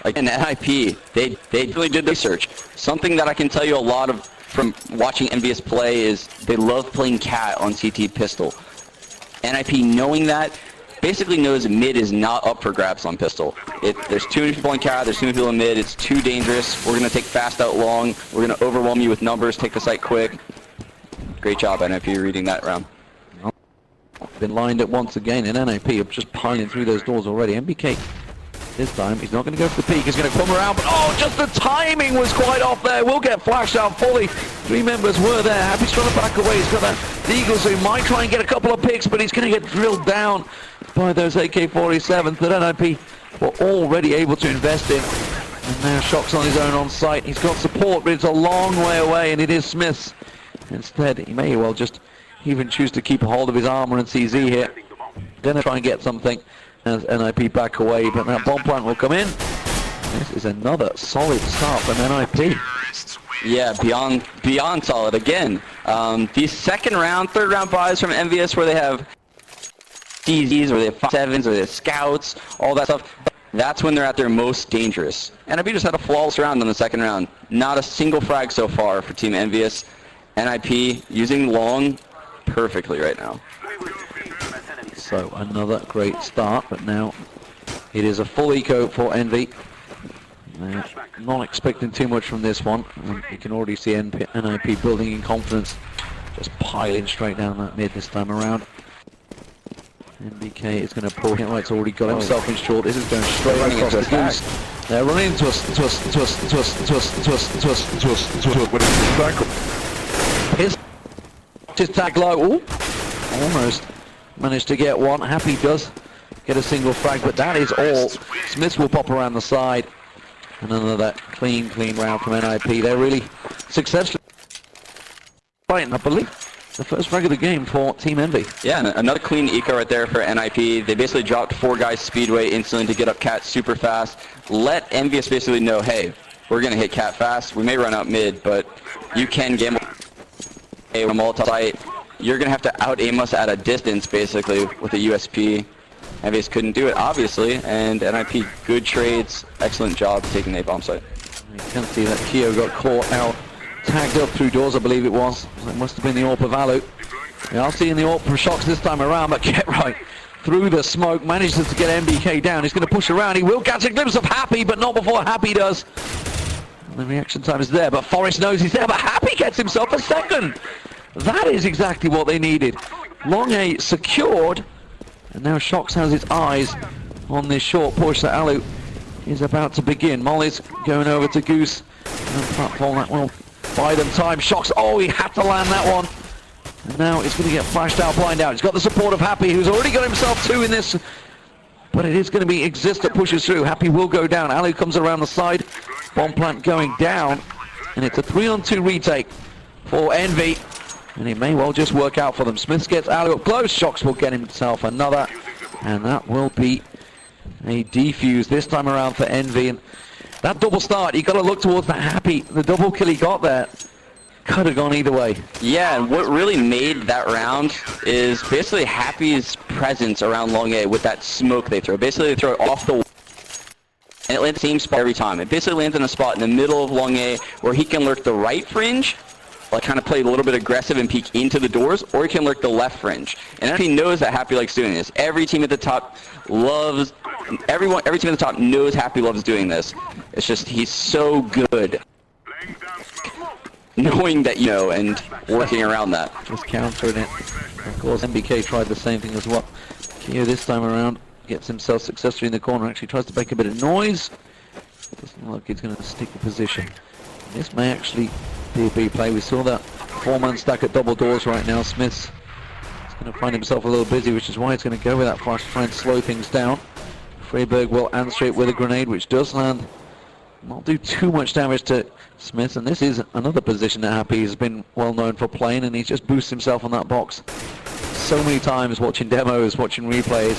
Again, NIP, they really did the research. Something that I can tell you a lot of from watching EnVyUs play is they love playing cat on CT pistol. NIP, knowing that, basically knows mid is not up for grabs on pistol. There's too many people in cat, there's too many people in mid, it's too dangerous. We're going to take fast out long, we're going to overwhelm you with numbers, take the site quick. Great job, NIP, reading that round. Been lined up once again, and NIP just piling through those doors already. MBK, this time, he's not going to go for the peak, he's going to come around, but oh, just the timing was quite off there. We'll get flashed out fully. 3 members were there. Happy's trying to back away. He's got that Eagles who might try and get a couple of picks, but he's going to get drilled down by those AK-47s that NIP were already able to invest in. And now Shox on his own on site. He's got support, but it's a long way away, and it is Smiths. Instead, he may well just even choose to keep a hold of his armor and CZ here. Gonna try and get something as NIP back away, but that bomb plant will come in. This is another solid start from NIP. Yeah, beyond solid again. These second round, third round buys from EnVyUs where they have DZs, or they have 5-7s, or they have scouts, all that stuff. That's when they're at their most dangerous. NIP just had a flawless round in the second round. Not a single frag so far for Team EnVyUs. NIP using long perfectly right now. So another great start, but now it is a full eco for EnVy. Not expecting too much from this one. You can already see NIP building in confidence, just piling straight down that mid this time around. MBK is going to pull him. Oh, it's already got himself in short. This is going straight across the goose. They're running into us. Just tag low. Ooh, almost managed to get one. Happy does get a single frag, but that is all. Smiths will pop around the side. And another clean round from NIP. They're really successfully fighting, I believe, the first frag of the game for Team EnVy. Yeah, and another clean eco right there for NIP. They basically dropped 4 guys speedway instantly to get up cat super fast. Let EnVyUs basically know, hey, we're going to hit cat fast. We may run out mid, but you can gamble a multi-site. you're going to have to out-aim us at a distance, basically, with a USP. EnVyUs couldn't do it, obviously, and NIP, good trades, excellent job taking the bomb site. You can see that Keo got caught out, tagged up through doors, I believe it was. It must have been the AWP of Alu. We are seeing the AWP for Shocks this time around, but get right through the smoke, manages to get MBK down. He's going to push around, he will catch a glimpse of Happy, but not before Happy does. And the reaction time is there, but Forrest knows he's there, but Happy gets himself a second. That is exactly what they needed. Long A secured, and now Shocks has his eyes on this short push that Alu is about to begin. Molly's going over to Goose, and platform that will buy them time. Shocks, oh, he had to land that one. And now it's going to get flashed out, blind out. He's got the support of Happy, who's already got himself two in this. But it is going to be Exist that pushes through. Happy will go down. Alu comes around the side. Bomb plant going down. And it's a 3-on-2 retake for Envy. And it may well just work out for them. Smith gets Alu up close. Shocks will get himself another. And that will be a defuse this time around for Envy. And that double start, you got to look towards that Happy. The double kill he got there could have gone either way. Yeah, and what really made that round is basically Happy's presence around Long A with that smoke they throw. Basically, they throw it off the wall, and it lands the same spot every time. It basically lands in a spot in the middle of Long A where he can lurk the right fringe, like kind of play a little bit aggressive and peek into the doors, or he can lurk the left fringe. And he knows that Happy likes doing this. Every team at the top loves, every team at the top knows Happy loves doing this. It's just, he's so good knowing that, you know, and working around that. Just countering it. Of course, MBK tried the same thing as well. Keo this time around gets himself successfully in the corner, actually tries to make a bit of noise. Doesn't look like he's going to stick the position. This may actually be a big play. We saw that four-man stack at double doors right now. Smith's going to find himself a little busy, which is why he's going to go with that flash to try and slow things down. Freiberg will answer it with a grenade, which does land. Not do too much damage to Smith, and this is another position that Happy has been well known for playing, and he's just boosted himself on that box so many times, watching demos, watching replays.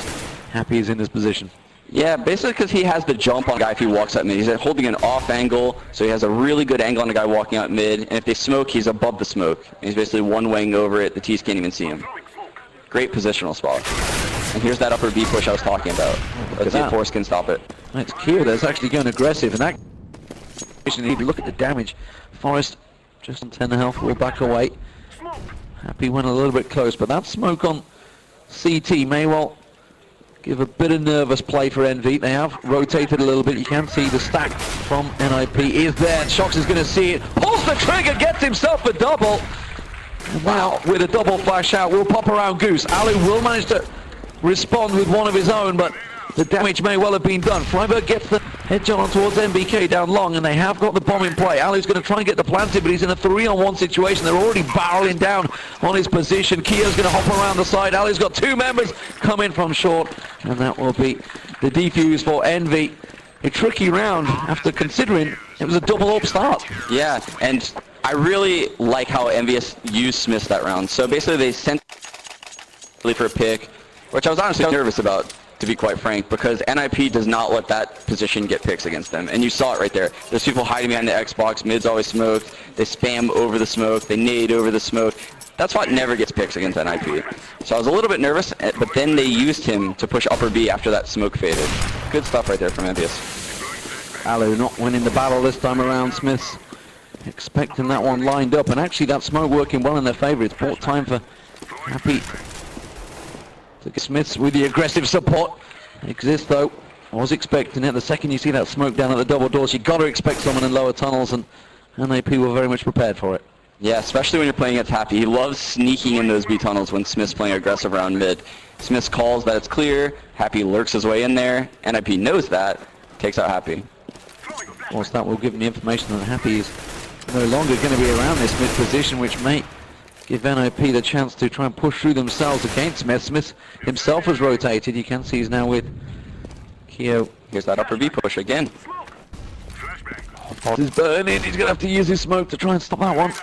Happy is in this position. Yeah, basically because he has the jump on a guy if he walks up mid. He's holding an off angle, so he has a really good angle on a guy walking out mid, and if they smoke, he's above the smoke. And he's basically one-waying over it, the T's can't even see him. Great positional spot. And here's that upper B push I was talking about. Let's see if Forrest can stop it. It's Keo that's actually going aggressive, and that look at the damage. Forrest just on 10 health, will back away. Happy went a little bit close, but that smoke on CT may well give a bit of nervous play for Envy. They have rotated a little bit. You can see the stack from NIP is there. Shocks is going to see it. Pulls the trigger, gets himself a double. And now with a double flash out, we'll pop around Goose. Alu will manage to respond with one of his own, but the damage may well have been done. Freiberg gets the headshot on towards MBK down long, and they have got the bomb in play. Alu's going to try and get the planted, but he's in a 3-on-1 situation. They're already barreling down on his position. Keo's going to hop around the side. Alu's got two members coming from short, and that will be the defuse for Envy. A tricky round after considering it was a double up start. Yeah, and I really like how EnVyUs used Smith that round. So basically they sent for a pick, which I was honestly nervous about, to be quite frank, because NIP does not let that position get picks against them. And you saw it right there. There's people hiding behind the Xbox, mid's always smoked, they spam over the smoke, they nade over the smoke. That spot never gets picks against NIP. So I was a little bit nervous, but then they used him to push upper B after that smoke faded. Good stuff right there from EnVyUs. Alu not winning the battle this time around. Smith's expecting that one lined up, and actually that smoke working well in their favor. It's bought time for Happy. Smith's with the aggressive support. Exist though. I was expecting it. The second you see that smoke down at the double doors, you got to expect someone in lower tunnels, and NAP were very much prepared for it. Yeah, especially when you're playing against Happy. He loves sneaking in those B tunnels when Smith's playing aggressive around mid. Smith calls that it's clear. Happy lurks his way in there. NIP knows that. Takes out Happy. Of course, that will give him the information that Happy is no longer going to be around this mid position, which may give NIP the chance to try and push through themselves against Smith. Smith himself has rotated. You can see he's now with Keo. Here's that upper B push again. He's burning. He's going to have to use his smoke to try and stop that one.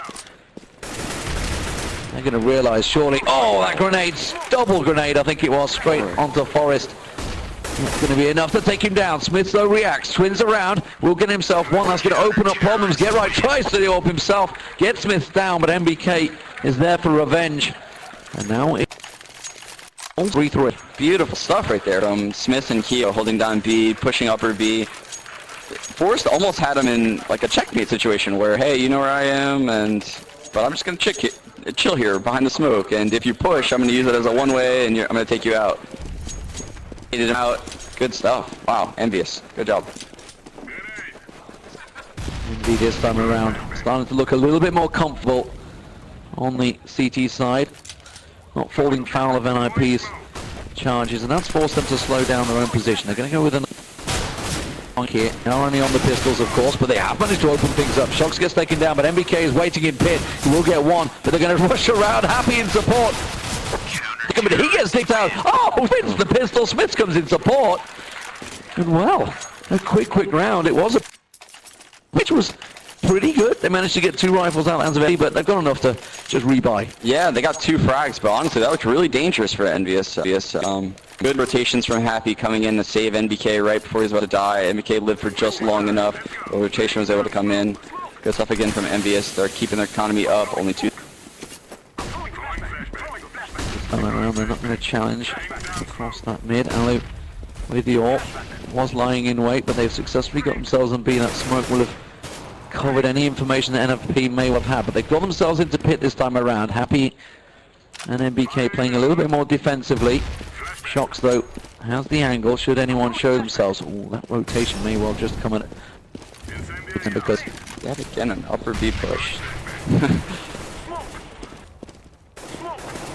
They're going to realise surely. Oh, that grenade, double grenade, I think it was, straight onto Forrest. That's going to be enough to take him down. Smith though reacts, twins around, will get himself one. That's going to open up problems. Get right, tries to do up himself, get Smith down, but MBK is there for revenge. And now it's 3-3. Beautiful stuff right there from Smith and Keo holding down B, pushing upper B. Forrest almost had him in like a checkmate situation where, hey, you know where I am, but I'm just going to chill here behind the smoke, and if you push, I'm going to use it as a one-way, and I'm going to take you out. Hit it out. Good stuff. Wow, EnVyUs. Good job. Indeed, this time around, starting to look a little bit more comfortable on the CT side. Not falling foul of NIP's charges, and that's forced them to slow down their own position. They're going to go with an here, not only on the pistols, of course, but they have managed to open things up. Shocks gets taken down, but MBK is waiting in pit. He will get one, but they're going to rush around. Happy in support. He gets kicked out. Oh, wins the pistol. Smith comes in support. And well, a quick round. It was which was pretty good. They managed to get 2 rifles out of the hands of Eddie, but they've got enough to just rebuy. Yeah, they got 2 frags, but honestly, that looked really dangerous for EnVyUs. Good rotations from Happy coming in to save NBK right before he's about to die. NBK lived for just long enough. The rotation was able to come in. Good stuff again from EnVyUs. They're keeping their economy up. Only 2. This time around, they're not going to challenge across that mid. Alu with the AWP was lying in wait, but they've successfully got themselves on B. That smoke will have covered any information that NFP may have had, but they've got themselves into pit this time around. Happy and MBK playing a little bit more defensively. Shocks, though, has the angle should anyone show themselves. Ooh, that rotation may well just come at because yet again an upper B push.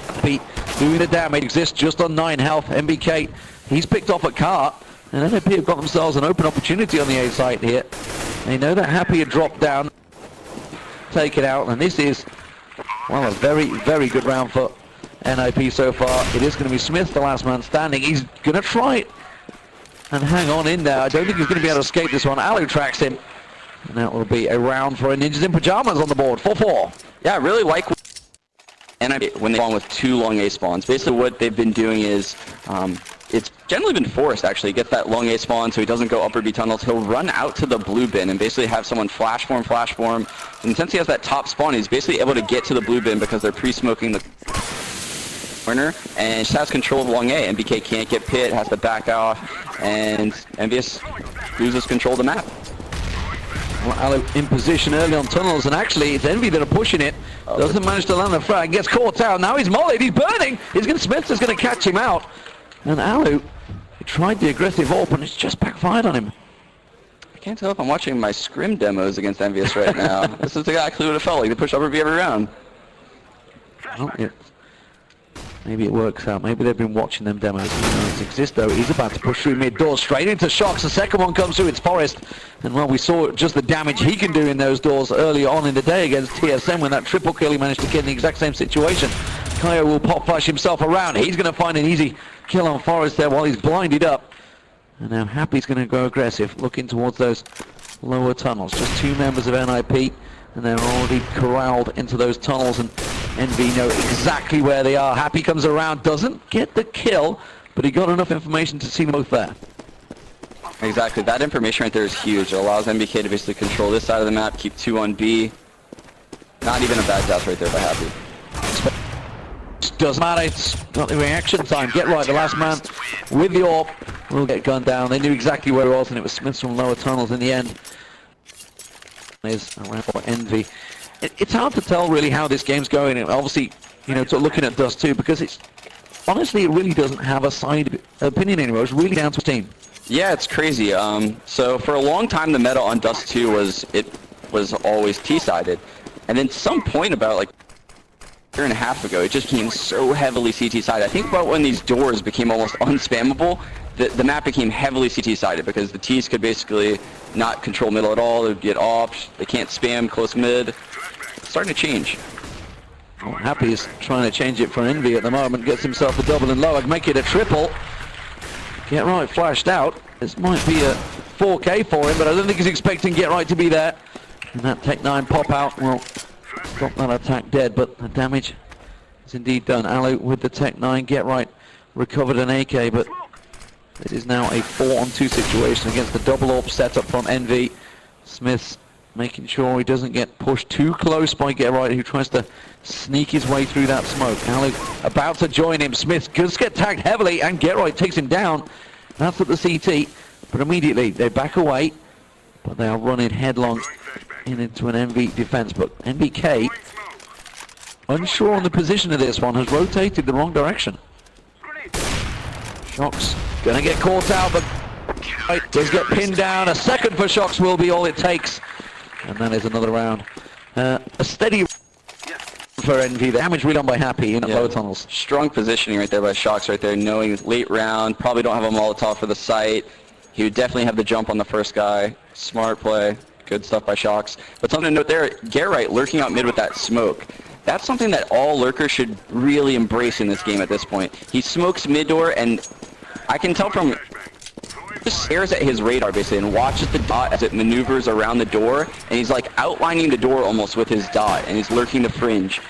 Happy doing the damage, exists just on 9 health. MBK, he's picked off at cart, and NFP have got themselves an open opportunity on the A site here. They know that Happy had dropped down, take it out, and this is, well, a very good round for NIP so far. It is going to be Smith, the last man standing. He's going to try it and hang on in there. I don't think he's going to be able to escape this one. Alu tracks him, and that will be a round for Ninjas in Pyjamas on the board. 4-4. Yeah, I really like NIP when they spawn with 2 long A spawns. Basically what they've been doing is, it's generally been Forrest actually gets that long A spawn so he doesn't go upper B tunnels. He'll run out to the blue bin and basically have someone flash for him. And since he has that top spawn, he's basically able to get to the blue bin because they're pre-smoking the corner and just has control of long A. MBK can't get pit, has to back off, and EnVyUs loses control of the map. Well, Alu in position early on tunnels, and actually it's Envy that are pushing it. Doesn't manage to land the frag, gets caught out. Now he's mollied, he's burning. Smith is going to catch him out. And Alu, he tried the aggressive AWP and it's just backfired on him. I can't tell if I'm watching my scrim demos against EnVyUs right now. This is exactly what it felt like. They push upper B every round. Well, maybe it works out. Maybe they've been watching them demos. Exist though. He's about to push through mid doors straight into Shocks. The second one comes through. It's Forrest. And well, we saw just the damage he can do in those doors earlier on in the day against TSM when that triple kill he managed to get in the exact same situation. Kyo will pop flash himself around. He's going to find an easy kill on Forrest there while he's blinded up. And now Happy's going to go aggressive, looking towards those lower tunnels. Just 2 members of NIP, and they're already corralled into those tunnels, and NV know exactly where they are. Happy comes around, doesn't get the kill, but he got enough information to see them both there. Exactly, that information right there is huge. It allows MBK to basically control this side of the map, keep 2 on B. Not even a bad death right there by Happy. Doesn't matter, it's got the reaction time. Get right, the last man with the AWP will get gunned down. They knew exactly where it was, and it was Smith from lower tunnels in the end. Is around for Envy. It's hard to tell really how this game's going, and obviously, looking at Dust 2, because it's honestly, it really doesn't have a side opinion anymore. It's really down to his team. Yeah, it's crazy. So for a long time, the meta on Dust 2 was always T-sided, and then some point about like a year and a half ago, it just became so heavily CT-sided. I think about when these doors became almost unspammable, the map became heavily CT-sided because the Ts could basically not control middle at all. They'd get off. They can't spam close mid. It's starting to change. Well, Happy's trying to change it for Envy at the moment. Gets himself a double and low. I'd make it a triple. Get right flashed out. This might be a 4K for him, but I don't think he's expecting Get Right to be there. And that Tech 9 pop out will stop that attack dead, but the damage is indeed done. Alu with the Tech 9. Get Right recovered an AK, but this is now a 4-on-2 situation against the double AWP setup from Envy. Smith's making sure he doesn't get pushed too close by Gerright, who tries to sneak his way through that smoke. Alu about to join him. Smith just get tagged heavily, and Gerright takes him down. That's at the CT, but immediately they back away, but they are running headlong into an EnVy defense. But NBK, unsure on the position of this one, has rotated the wrong direction. Shox gonna get caught out, but does get pinned down. A second for Shox will be all it takes, and then there's another round. A steady for EnVy. The damage really done by Happy in low tunnels. Strong positioning right there by Shox right there, knowing late round, probably don't have a Molotov for the site. He would definitely have the jump on the first guy. Smart play. Good stuff by Shox. But something to note there, Gerright lurking out mid with that smoke. That's something that all lurkers should really embrace in this game at this point. He smokes mid door, and I can tell from just stares at his radar basically and watches the dot as it maneuvers around the door, and he's like outlining the door almost with his dot, and he's lurking the fringe.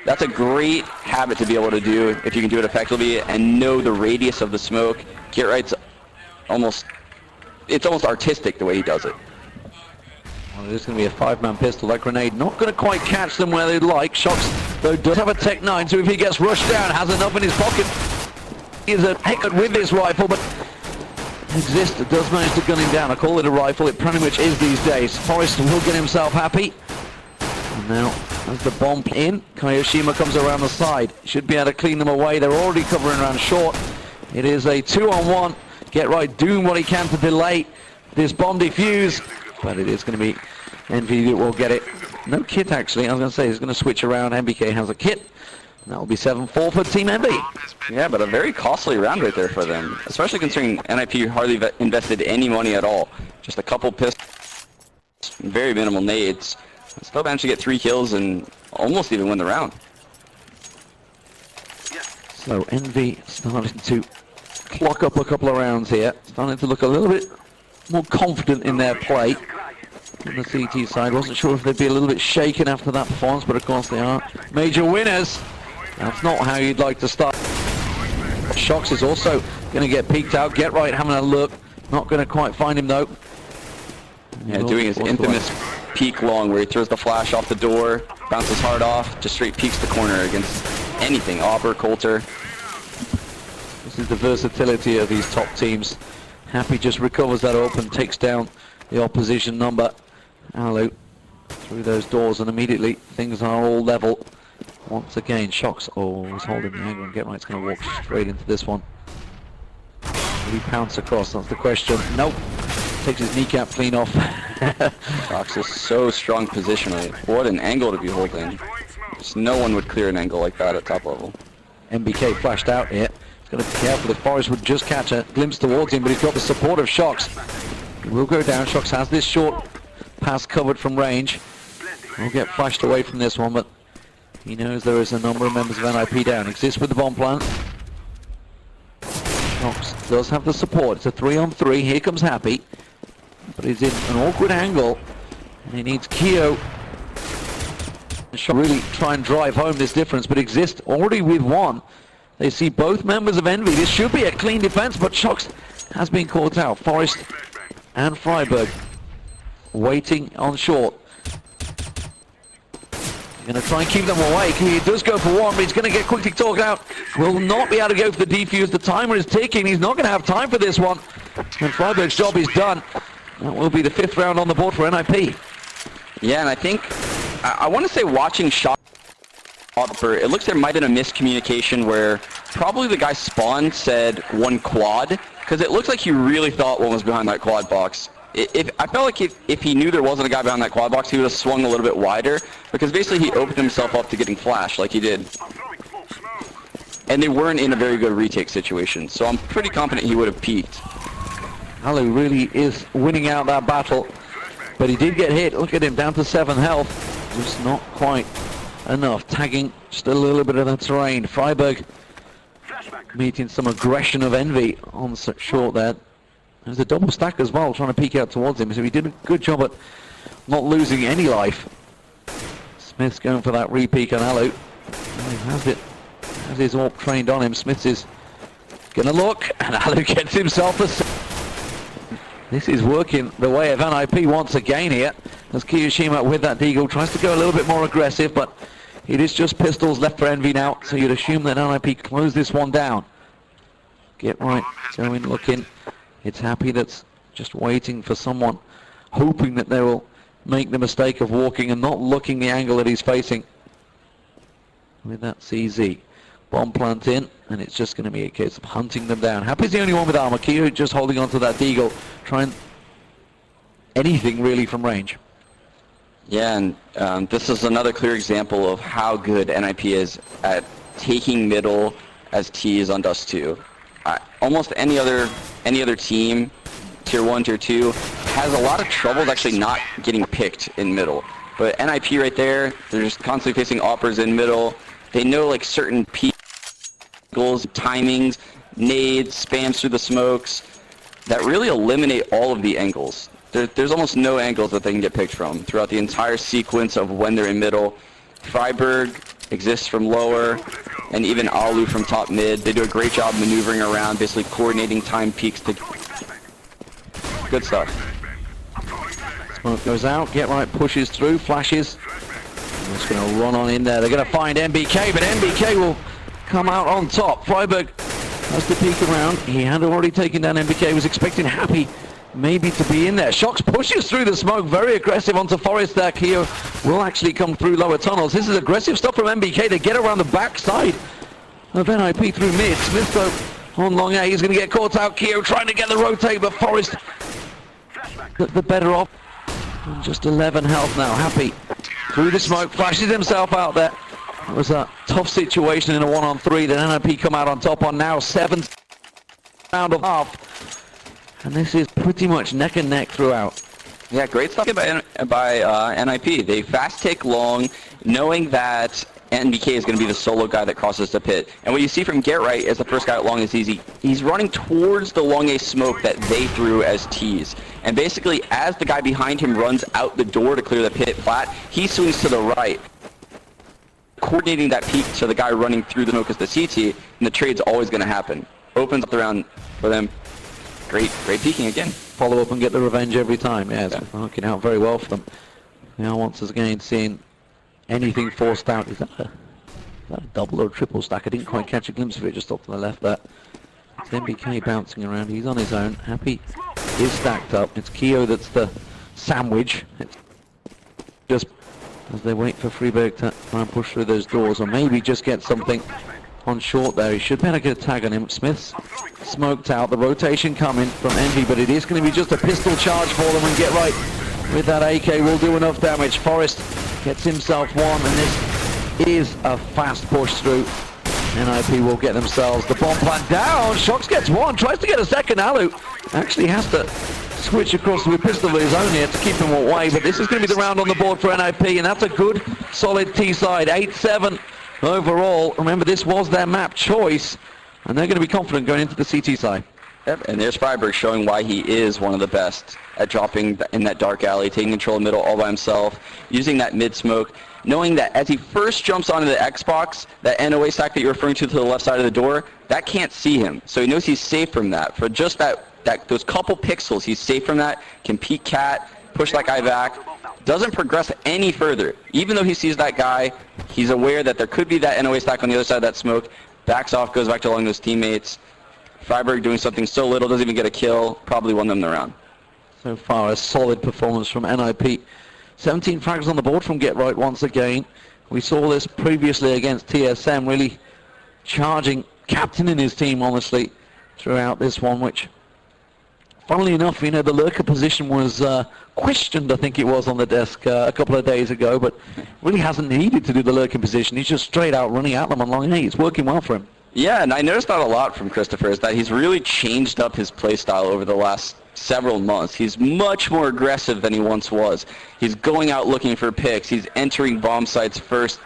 That's a great habit to be able to do if you can do it effectively and know the radius of the smoke. Gerright's it's almost artistic the way he does it. Well, it is going to be a 5-man pistol. That grenade not going to quite catch them where they'd like. Shox, though, does have a Tech 9, so if he gets rushed down, has enough in his pocket. He is a heck with this rifle, but Exist does manage to gun him down. I call it a rifle. It pretty much is these days. Forrest will get himself happy. And now, as the bomb in, Kayoshima comes around the side. Should be able to clean them away. They're already covering around short. It is a 2-on-1. Gerright doing what he can to delay this bomb defuse. But it is going to be EnVy that will get it. No kit, actually. I was going to say, he's going to switch around. NBK has a kit. And that will be 7-4 for Team EnVy. Yeah, but a very costly round right there for them. Especially considering NIP hardly invested any money at all. Just a couple pistols, very minimal nades. Still managed to get 3 kills and almost even win the round. So EnVy starting to clock up a couple of rounds here. Starting to look a little bit more confident in their play. On the CT side, wasn't sure if they'd be a little bit shaken after that performance, but of course they are major winners. That's not how you'd like to start. Shox is also going to get peeked out. Gerright having a look. Not going to quite find him though. Yeah, doing his infamous peek long where he throws the flash off the door, bounces hard off, just straight peeks the corner against anything, Auber, Coulter. This is the versatility of these top teams. Happy just recovers that up and takes down the opposition number. Alu through those doors, and immediately things are all level. Once again, Shox, he's holding the angle, and Gerright's going to walk straight into this one. Will he pounce across? That's the question. Nope. Takes his kneecap clean off. Shox is so strong positionally. What an angle to be holding. Just no one would clear an angle like that at top level. NBK flashed out here. He's got to be careful if Forrest would just catch a glimpse towards him, but he's got the support of Shox. He will go down. Shox has this short pass covered from range. He'll get flashed away from this one, but he knows there is a number of members of NIP down. Exists with the bomb plant. Shox does have the support. It's a 3-on-3. Here comes Happy. But he's in an awkward angle. And he needs Keo. Shox really try and drive home this difference, but Exist already with one. They see both members of EnVy. This should be a clean defense, but Shox has been caught out. Forrest and Freiberg waiting on short. Going to try and keep them away. He does go for one, but he's going to get quickly talked out. Will not be able to go for the defuse. The timer is ticking. He's not going to have time for this one. And Freiberg's job is done. That will be the 5th round on the board for NIP. Yeah, and I think, I want to say watching Shox, it looks there might have been a miscommunication where probably the guy spawned said one quad, because it looks like he really thought one was behind that quad box. I felt like if he knew there wasn't a guy behind that quad box, he would have swung a little bit wider, because basically he opened himself up to getting flashed like he did. And they weren't in a very good retake situation, so I'm pretty confident he would have peeked. Alu really is winning out that battle, but he did get hit. Look at him, down to 7 health. Just not quite enough. Tagging just a little bit of the terrain. Freiberg meeting some aggression of EnVy on short there. There's a double stack as well, trying to peek out towards him, so he did a good job at not losing any life. Smith's going for that re-peek on Alu. He has it. Has his AWP trained on him. Smith is going to look, and Alu gets himself a... This is working the way of NIP once again here. as Kiyoshima with that deagle tries to go a little bit more aggressive, but it is just pistols left for Envy now, so you'd assume that NIP close this one down. Get right, going, looking. It's Happy that's just waiting for someone, hoping that they will make the mistake of walking and not looking the angle that he's facing. With that CZ. Bomb plant in, and it's just going to be a case of hunting them down. Happy's the only one with armor. Kiyo just holding on to that deagle, trying anything really from range. Yeah, and this is another clear example of how good NIP is at taking middle as T is on Dust 2. Almost any other team, Tier 1, Tier 2, has a lot of trouble actually not getting picked in middle. But NIP right there, they're just constantly facing oppers in middle. They know like certain angles, timings, nades, spams through the smokes that really eliminate all of the angles. There's almost no angles that they can get picked from throughout the entire sequence of when they're in middle. Freiburg exists from lower, and even Alu from top mid. They do a great job maneuvering around, basically coordinating time peaks to good stuff. Smoke goes out, Get Right pushes through, flashes. And it's going to run on in there. They're going to find MBK, but MBK will come out on top. Freiburg has to peek around. He had already taken down MBK, was expecting Happy maybe to be in there. Shox pushes through the smoke, very aggressive onto Forest there. Keo will actually come through lower tunnels. This is aggressive stuff from MBK to get around the backside of NIP through mid. Smith though on long A, he's going to get caught out. Keo trying to get the rotate, but Forest the better off. And just 11 health now. Happy through the smoke, flashes himself out there. It was a tough situation in a 1-on-3 that NIP come out on top on now. 7th round of half. And this is pretty much neck and neck throughout. Yeah, great stuff by NIP. They fast take long, knowing that NBK is going to be the solo guy that crosses the pit. And what you see from Get Right as the first guy at long is easy. He's running towards the long A smoke that they threw as T's. And basically, as the guy behind him runs out the door to clear the pit flat, he swings to the right, coordinating that peak to the guy running through the smoke as the CT, and the trade's always going to happen. Opens up the round for them. Great peeking again. Follow up and get the revenge every time. Yeah, it's working out very well for them. Now once again seeing anything forced out. Is that a double or a triple stack? I didn't quite catch a glimpse of it just off to the left there. It's MBK bouncing around. He's on his own. Happy is stacked up. It's Keo that's the sandwich. It's just as they wait for Freiburg to try and push through those doors, or maybe just get something on short there. He should better get a tag on him. Smith's smoked out. The rotation coming from Envy, but it is going to be just a pistol charge for them, and Get Right with that AK will do enough damage. Forest gets himself one, and this is a fast push through. NIP will get themselves the bomb plant down. Shox gets one, tries to get a second. Alu actually has to switch across to a pistol of his own here to keep him away, but this is going to be the round on the board for NIP, and that's a good solid T side. 8-7 overall. Remember, this was their map choice, and they're going to be confident going into the CT side. Yep, and there's Freiburg showing why he is one of the best at dropping in that dark alley, taking control of middle all by himself, using that mid smoke, knowing that as he first jumps onto the Xbox, that NOA stack that you're referring to the left side of the door, that can't see him. So he knows he's safe from that. For just those couple pixels, he's safe from that, can peek cat, push that guy back, doesn't progress any further. Even though he sees that guy, he's aware that there could be that NOA stack on the other side of that smoke, backs off, goes back to along those teammates. Freiburg doing something so little, doesn't even get a kill, probably won them the round. So far, a solid performance from NIP. 17 frags on the board from Get Right once again. We saw this previously against TSM, really charging, captaining his team, honestly, throughout this one, which, funnily enough, you know, the lurker position was questioned, I think it was, on the desk a couple of days ago, but really hasn't needed to do the lurking position. He's just straight out running at them on long A. It's working well for him. Yeah, and I noticed that a lot from Christopher, is that he's really changed up his playstyle over the last several months. He's much more aggressive than he once was. He's going out looking for picks. He's entering bomb sites first.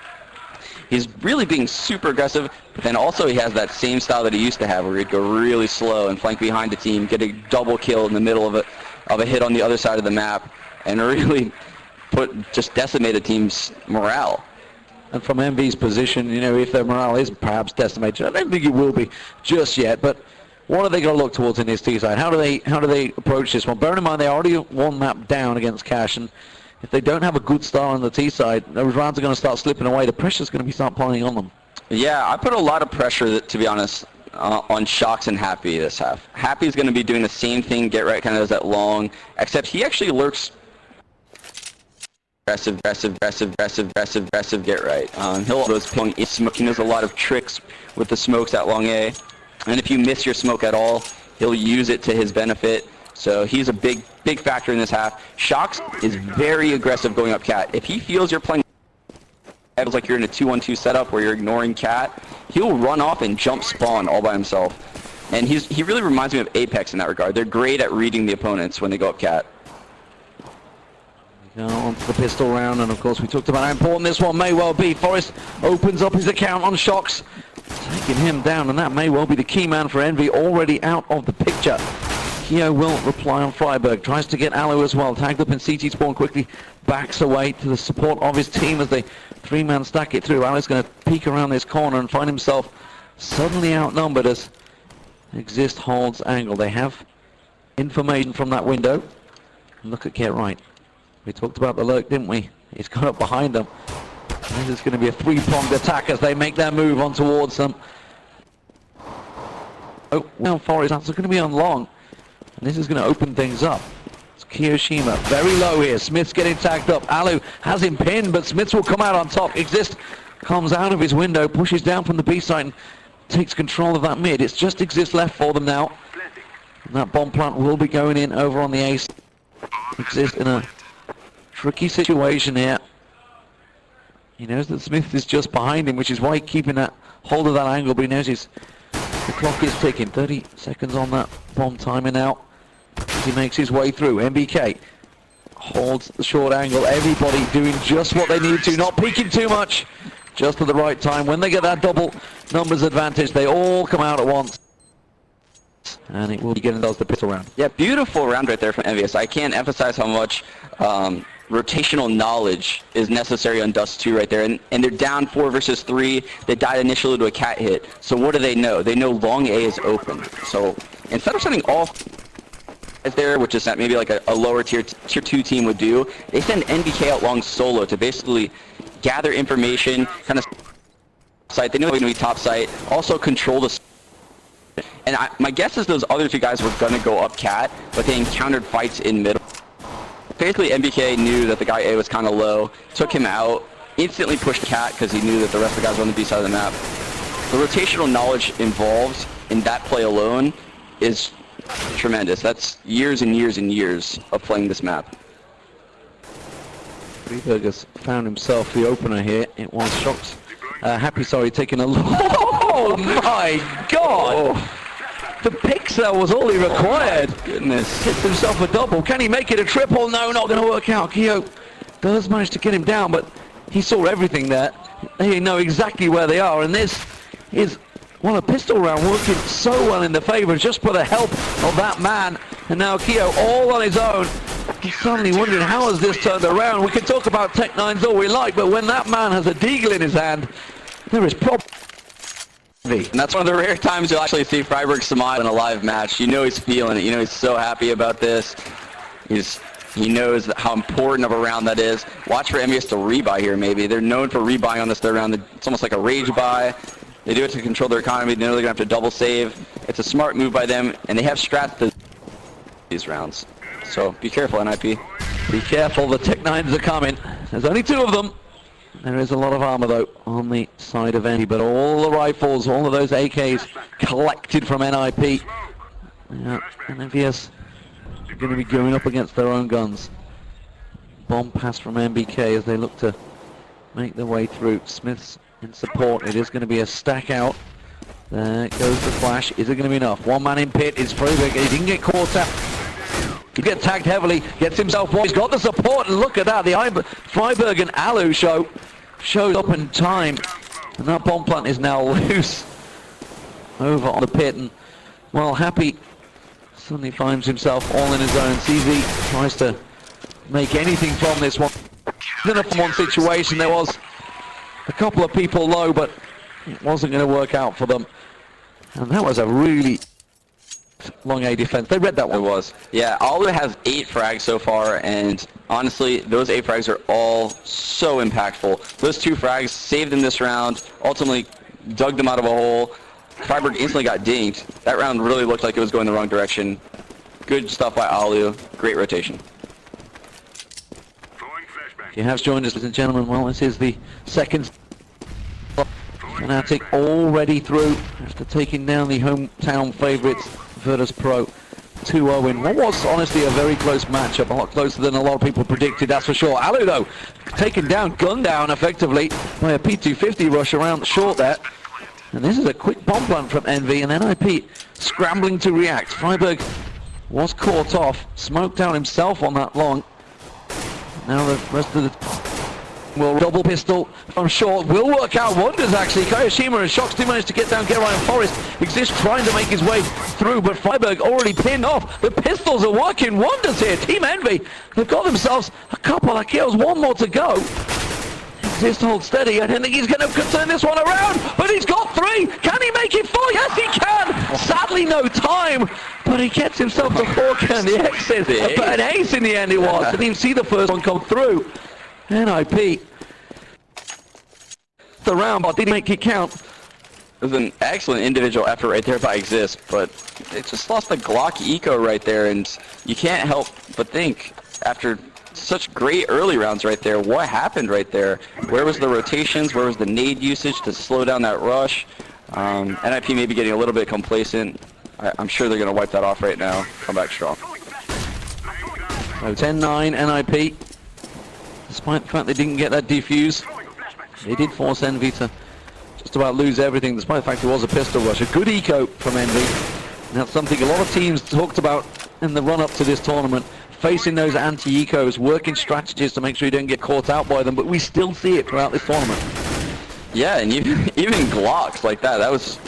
He's really being super aggressive, but then also he has that same style that he used to have, where he'd go really slow and flank behind the team, get a double kill in the middle of a hit on the other side of the map, and really just decimate a team's morale. And from MV's position, you know, if their morale is perhaps decimated, I don't think it will be just yet, but what are they going to look towards in this T side? How do they approach this one? Bearing in mind they already one map down against Cash, and if they don't have a good start on the T side, those rounds are going to start slipping away. The pressure's going to be start piling on them. Yeah, I put a lot of pressure, to be honest, on Shocks and Happy this half. Happy's going to be doing the same thing, get right, kind of does that long, except he actually lurks aggressive, get right. He'll those ping smoke. He knows a lot of tricks with the smokes at long A, and if you miss your smoke at all, he'll use it to his benefit. So he's a big factor in this half. Shocks is very aggressive going up Cat. If he feels you're playing like you're in a 2-1-2 setup where you're ignoring Cat, he'll run off and jump spawn all by himself. And he really reminds me of Apex in that regard. They're great at reading the opponents when they go up Cat. On to the pistol round, and of course we talked about how important this one may well be. Forest opens up his account on Shocks, taking him down, and that may well be the key man for Envy, already out of the picture. Keo will reply on Freiburg, tries to get Alu as well, tagged up in CT spawn, quickly backs away to the support of his team as they three-man stack it through. Alu's going to peek around this corner and find himself suddenly outnumbered as Exist holds angle. They have information from that window. Look at Get Right. We talked about the lurk, didn't we? He's got up behind them. This is going to be a three-pronged attack as they make their move on towards them. Oh, well, Forest, that's going to be on long. And this is going to open things up. It's Kiyoshima, very low here. Smith's getting tagged up. Alu has him pinned, but Smiths will come out on top. Exist comes out of his window, pushes down from the B side, and takes control of that mid. It's just Exist left for them now. And that bomb plant will be going in over on the ace. Exist in a tricky situation here. He knows that Smith is just behind him, which is why he's keeping that hold of that angle, but he knows the clock is ticking. 30 seconds on that bomb timing out as he makes his way through. MBK holds the short angle. Everybody doing just what they need to, not peeking too much, just at the right time. When they get that double numbers advantage, they all come out at once. And it will be getting those the pistol round. Yeah, beautiful round right there from EnVyUs. I can't emphasize how much rotational knowledge is necessary on Dust 2 right there. And they're down 4 versus 3. They died initially to a Cat hit. So what do they know? They know long A is open. So instead of sending all there, which is maybe like a lower tier 2 team would do, they send NBK out long solo to basically gather information, kind of site. They know they're going to be top site. Also control the. And my guess is those other two guys were going to go up Cat, but they encountered fights in middle. Basically, MBK knew that the guy A was kind of low, took him out, instantly pushed Cat because he knew that the rest of the guys were on the B side of the map. The rotational knowledge involved in that play alone is tremendous. That's years and years and years of playing this map. Freiburg has found himself the opener here. It was Shocks. Happy, sorry, taking a look. Oh my God! Oh. The pixel was all he required. Goodness. Hits himself a double. Can he make it a triple? No, not going to work out. Keo does manage to get him down, but he saw everything there. They know exactly where they are, and this is, well, a pistol round working so well in the favor just for the help of that man. And now Keo all on his own. He's suddenly wondering, how has this turned around? We can talk about Tech 9s all we like, but when that man has a deagle in his hand, there is problem. And that's one of the rare times you'll actually see Freiburg smile in a live match. You know he's feeling it. You know he's so happy about this. He knows how important of a round that is. Watch for EnVyUs to rebuy here, maybe. They're known for rebuying on this third round. It's almost like a rage buy. They do it to control their economy. They know they're going to have to double save. It's a smart move by them, and they have strats to these rounds. So be careful, NIP. Be careful, the Tech 9s are coming. There's only 2 of them. There is a lot of armor, though, on the side of Envy, but all the rifles, all of those AKs collected from NIP. Yeah, and EnVyUs are going to be going up against their own guns. Bomb pass from MBK as they look to make their way through. Smith's in support. It is going to be a stack out. There goes the flash. Is it going to be enough? One man in pit. It's Freiburg. He didn't get caught out. He gets tagged heavily, gets himself one. He's got the support, and look at that. The Freiburg and Alu shows up in time. And that bomb plant is now loose over on the pit. And, well, Happy suddenly finds himself all in his own. CZ tries to make anything from this one. In a one situation, there was a couple of people low, but it wasn't going to work out for them. And that was a really long A defense. They read that one. It was. Yeah, Alu has 8 frags so far, and honestly, those 8 frags are all so impactful. Those 2 frags saved them this round, ultimately dug them out of a hole. Freiburg instantly got dinked. That round really looked like it was going the wrong direction. Good stuff by Alu. Great rotation. If you have joined us, ladies and gentlemen, well, this is the second Fnatic already through after taking down the hometown favourites, Virtus Pro, 2-0 in what was honestly a very close matchup, a lot closer than a lot of people predicted, that's for sure. Alu, though, taken down, gunned down effectively by a P250 rush around short there. And this is a quick bomb plant from EnVy, and NIP scrambling to react. Freiburg was caught off, smoked out himself on that long. Now the rest of the will double pistol from short will work out wonders actually. Kyoshima and Shox do manage to get down, get Ryan Forrest. Exist trying to make his way through, but Freiburg already pinned off. The pistols are working wonders here. Team EnVy, they've got themselves a couple of kills, one more to go. Exist hold steady. I don't think he's going to turn this one around, but he's got 3. Can he make it 4? Yes, he can. Sadly, no time, but he gets himself to 4 can the exit. But an ace in the end it was. Didn't even see the first one come through. NIP the round, but didn't make it count. It was an excellent individual effort right there by Exist, but it just lost the Glock eco right there, and you can't help but think, after such great early rounds right there, what happened right there? Where was the rotations? Where was the nade usage to slow down that rush? NIP maybe getting a little bit complacent. I'm sure they're going to wipe that off right now. Come back strong. So 10-9 NIP. Despite the fact they didn't get that defuse, they did force EnVy to just about lose everything, despite the fact it was a pistol rush. A good eco from EnVy. And that's something a lot of teams talked about in the run-up to this tournament. Facing those anti-ecos, working strategies to make sure you don't get caught out by them, but we still see it throughout this tournament. Yeah, and even Glocks like that, that was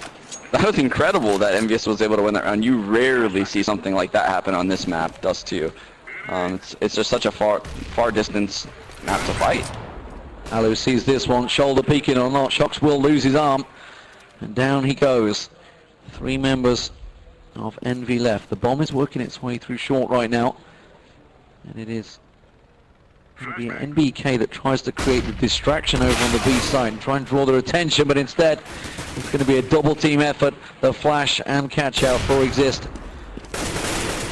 incredible that EnVyUs was able to win that round. You rarely see something like that happen on this map, Dust 2. It's just such a far distance map to fight. Alu sees this one, shoulder peeking or not, Shox will lose his arm, and down he goes. 3 members of EnVy left. The bomb is working its way through short right now, and it is going to be NBK that tries to create the distraction over on the B side and try and draw their attention, but instead it's going to be a double team effort. The flash and catch out for Exist.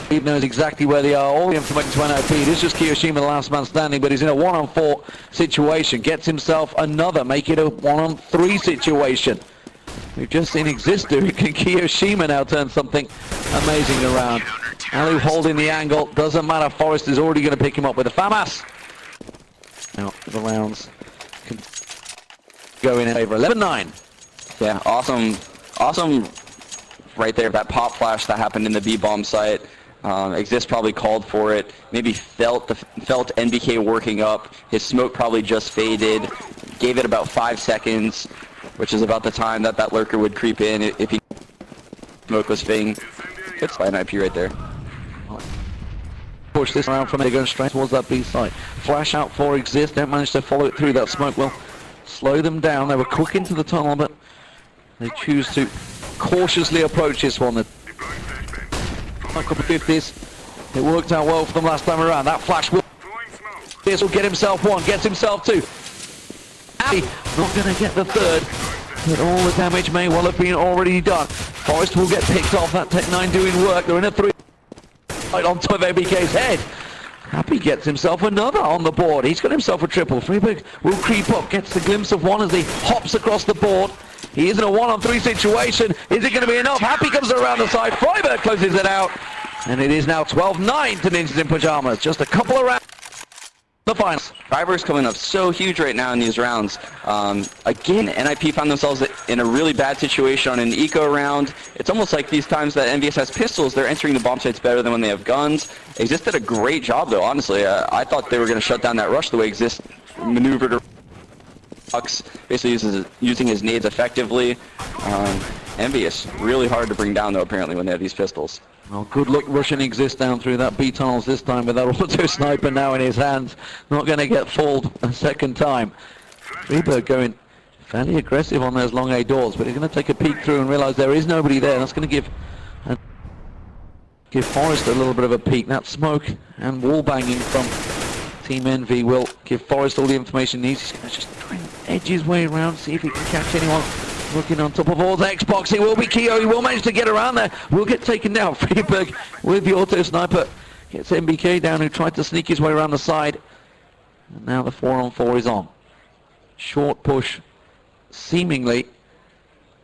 He knows exactly where they are. All the information to NIP. It is just Kyoshima, the last man standing, but he's in a 1-on-4 situation. Gets himself another, make it a 1-on-3 situation. We've just seen Exist do. Can Kyoshima now turn something amazing around? Alu holding the angle. Doesn't matter. Forrest is already going to pick him up with a FAMAS. Out for the rounds. Can go in favor. 11-9. Yeah, awesome right there. That pop flash that happened in the B bomb site. Exist probably called for it. Maybe felt NBK working up. His smoke probably just faded. Gave it about 5 seconds, which is about the time that lurker would creep in if he smoke was fading. Good by NIP right there. Push this around from it, going straight towards that B side. Flash out for Exist, don't manage to follow it through. That smoke will slow them down. They were quick into the tunnel, but they choose to cautiously approach this one. A couple of 50s. It worked out well for them last time around. That flash will... This will get himself 1, gets himself 2. Not going to get the 3rd, but all the damage may well have been already done. Forrest will get picked off. That Tech 9 doing work. They're in a 3 right on top of NBK's head. Happy gets himself another on the board. He's got himself a triple. Freiburg will creep up, gets the glimpse of one as he hops across the board. He is in a 1-on-3 situation. Is it going to be enough? Happy comes around the side. Freiburg closes it out. And it is now 12-9 to Ninjas in Pyjamas. Just a couple of rounds. The finals. Freiburg's coming up so huge right now in these rounds. Again, NIP found themselves in a really bad situation on an eco round. It's almost like these times that EnVyUs has pistols, they're entering the bomb sites better than when they have guns. Exist did a great job though, honestly. I thought they were going to shut down that rush the way Exist maneuvered. Basically using his nades effectively. EnVyUs, really hard to bring down though apparently when they have these pistols. Well, good luck rushing Exist down through that B tunnels this time with that auto sniper now in his hands. Not going to get fooled a second time. Freiburg going fairly aggressive on those long A doors, but he's going to take a peek through and realize there is nobody there. That's going to give give Forest a little bit of a peek. That smoke and wall banging from Team Envy will give Forest all the information he needs. He's going to just try and edge his way around, see if he can catch anyone looking on top of all the Xbox. It will be Keo. He will manage to get around there. Will get taken down. Freeberg with the auto sniper gets MBK down, who tried to sneak his way around the side. And now the 4-on-4 is on. Short push seemingly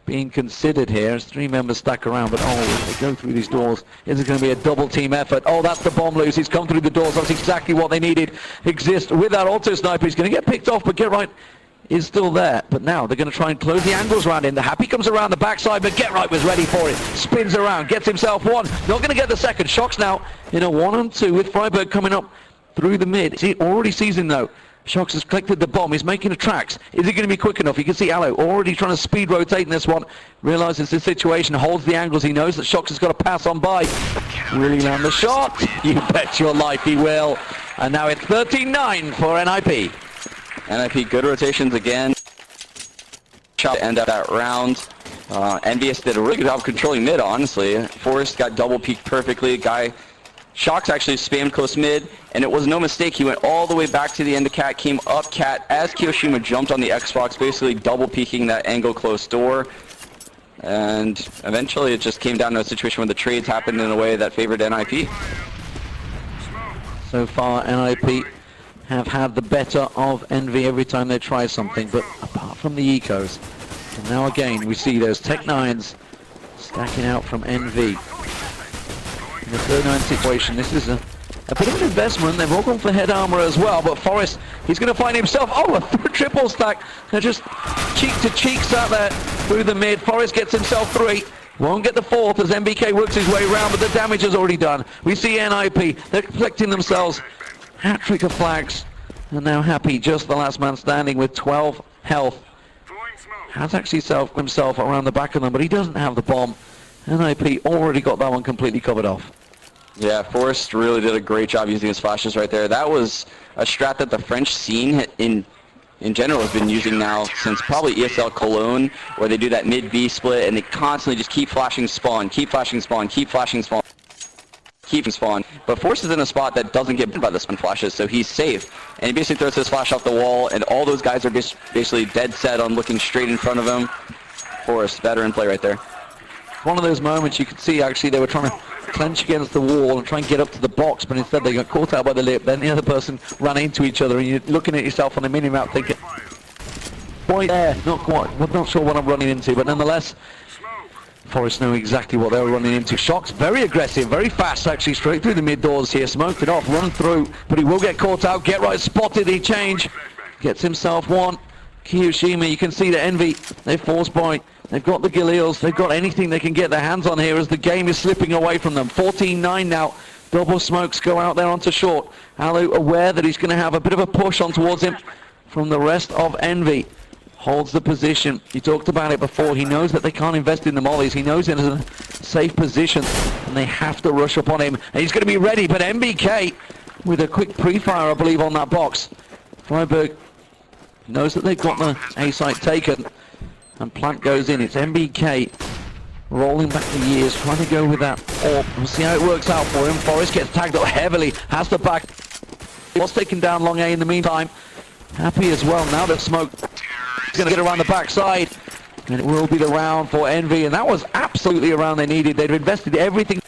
being considered here as three members stack around, but they go through these doors. Is it going to be a double team effort? Oh, that's the bomb loose. He's come through the doors. That's exactly what they needed. Exist with that auto sniper. He's going to get picked off, but Get Right is still there. But now they're going to try and close the angles around him. The Happy comes around the backside, but Get Right was ready for it. Spins around, gets himself one. Not going to get the second. Shox now in a 1-on-2 with Freiburg coming up through the mid. He already sees him though. Shox has collected the bomb. He's making the tracks. Is he going to be quick enough? You can see Allo already trying to speed rotate in this one. Realizes the situation, holds the angles. He knows that Shox has got to pass on by. Will he land the shot? You bet your life he will. And now it's 13-9 for NIP. NIP, good rotations again. Shot to end up that round. EnVyUs did a really good job controlling mid, honestly. Forest got double peaked perfectly. Shox actually spammed close mid, and it was no mistake. He went all the way back to the end of Cat, came up Cat as Kiyoshima jumped on the Xbox, basically double peeking that angle close door. And eventually it just came down to a situation where the trades happened in a way that favored NIP. So far, NIP have had the better of Envy every time they try something, but apart from the ecos. And now again, we see those Tech-9s stacking out from Envy. In the 3-9 situation, this is a bit of an investment. They've all gone for head armor as well, but Forest, he's going to find himself, a triple stack. They're just cheek to cheeks out there through the mid. Forest gets himself 3. Won't get the 4th as MBK works his way around, but the damage is already done. We see NIP, they're collecting themselves. Hat-trick of flags, and now Happy, just the last man standing with 12 health. Has actually himself around the back of them, but he doesn't have the bomb. NIP already got that one completely covered off. Yeah, Forrest really did a great job using his flashes right there. That was a strat that the French scene in general has been using now since probably ESL Cologne, where they do that mid-B split and they constantly just keep flashing spawn, keep flashing spawn, keep flashing spawn. Keep spawn, but Forrest is in a spot that doesn't get burned by the spin flashes, so he's safe. And he basically throws his flash off the wall, and all those guys are basically dead set on looking straight in front of him. Forrest, veteran play right there. One of those moments you could see actually they were trying to clench against the wall and try and get up to the box, but instead they got caught out by the lip. Then the other person ran into each other, and you're looking at yourself on the mini-map thinking, boy, there, not quite. I'm not sure what I'm running into, but nonetheless, Forest know exactly what they were running into. Shox, very aggressive, very fast actually, straight through the mid doors here, smoked it off, run through, but he will get caught out. Get Right spotted, he change, gets himself one. Kiyoshima, you can see the Envy, they force by, they've got the Galeals, they've got anything they can get their hands on here as the game is slipping away from them. 14-9 now, double smokes go out there onto short. Allo aware that he's going to have a bit of a push on towards him from the rest of Envy. Holds the position. He talked about it before. He knows that they can't invest in the mollies. He knows it is a safe position, and they have to rush upon him. And he's going to be ready, but MBK with a quick pre-fire, I believe, on that box. Freiburg knows that they've got the A site taken, and Plant goes in. It's MBK rolling back the years, trying to go with that AWP. We'll see how it works out for him. Forrest gets tagged up heavily, has the back. Was taken down long A in the meantime. Happy as well. Now that smoke going to get around the backside, and it will be the round for Envy, and that was absolutely a round they needed. They'd invested everything,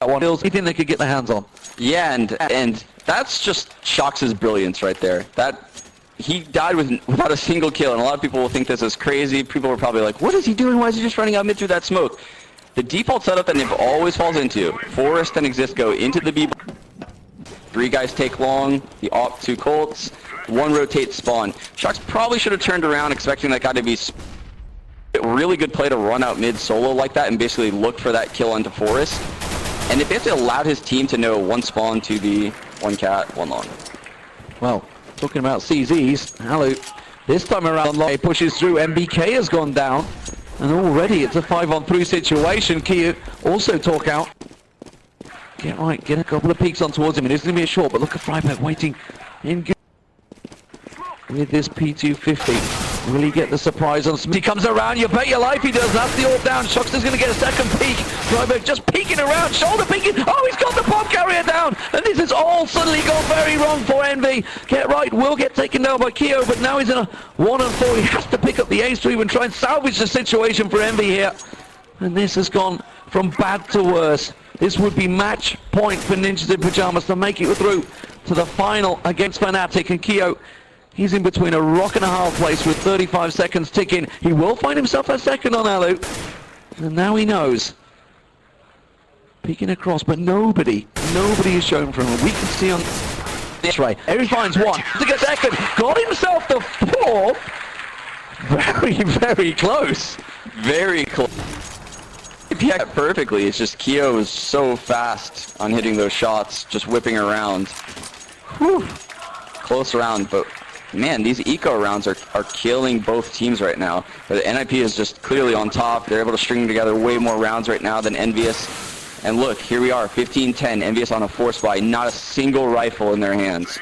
anything they could get their hands on. Yeah, and that's just Shox's brilliance right there. That he died without a single kill, and a lot of people will think this is crazy. People were probably like, what is he doing? Why is he just running out mid through that smoke? The default setup that Niv always falls into, Forrest and Exist go into the B. 3 guys take long, the AWP 2 Colts, 1 rotate spawn. Shox probably should have turned around expecting that guy to be a really good play to run out mid solo like that and basically look for that kill onto Forrest. And it basically allowed his team to know 1 spawn, 2 B, 1 cat, 1 long. Well, talking about CZs, Allo, this time around long pushes through. MBK has gone down, and already it's a 5-on-3 situation. Kia also talk out. Get right, get a couple of peeks on towards him. It is going to be a short, but look at Freiburg waiting in with this P250. Will he get the surprise on Smith? He comes around, you bet your life he does. That's the all down. Shoxter's going to get a second peek. Dryberg just peeking around, shoulder peeking. Oh, he's got the bomb carrier down. And this has all suddenly gone very wrong for Envy. Get right, will get taken down by Keo, but now he's in a 1-on-4. He has to pick up the ace to even try and salvage the situation for Envy here. And this has gone from bad to worse. This would be match point for Ninjas in Pyjamas to make it through to the final against Fnatic. And Keo, he's in between a rock and a hard place with 35 seconds ticking. He will find himself a second on Alu. And now he knows. Peeking across, but nobody is shown from him. We can see on this right. He finds one to get second. Got himself the fourth. Very, very close. Very close. Yeah, perfectly. It's just Keo is so fast on hitting those shots, just whipping around. Whew. Close round, but man, these eco rounds are killing both teams right now. The NIP is just clearly on top. They're able to string together way more rounds right now than EnVyUs. And look, here we are, 15-10. EnVyUs on a force buy, not a single rifle in their hands.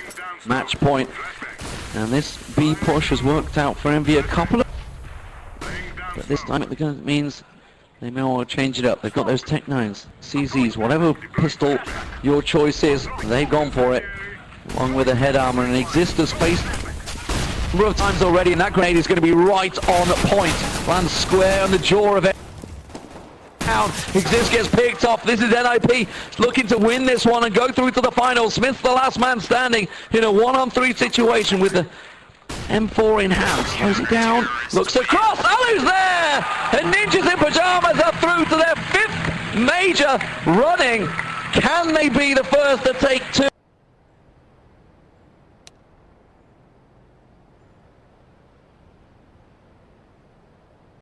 Match point. And this B push has worked out for Envy a couple of... But this time it means they may want to change it up. They've got those Tech 9s, CZs, whatever pistol your choice is, they've gone for it. Along with a head armor, and Existor's faced a number of times already, and that grenade is going to be right on point. Lands square on the jaw of it. Exist gets picked off. This is NIP looking to win this one and go through to the final. Smith's the last man standing in a 1-on-3 situation with the M4 in hand. Slows it down, looks across, Alu's there! And Ninjas in Pyjamas are through to their 5th major running. Can they be the first to take 2?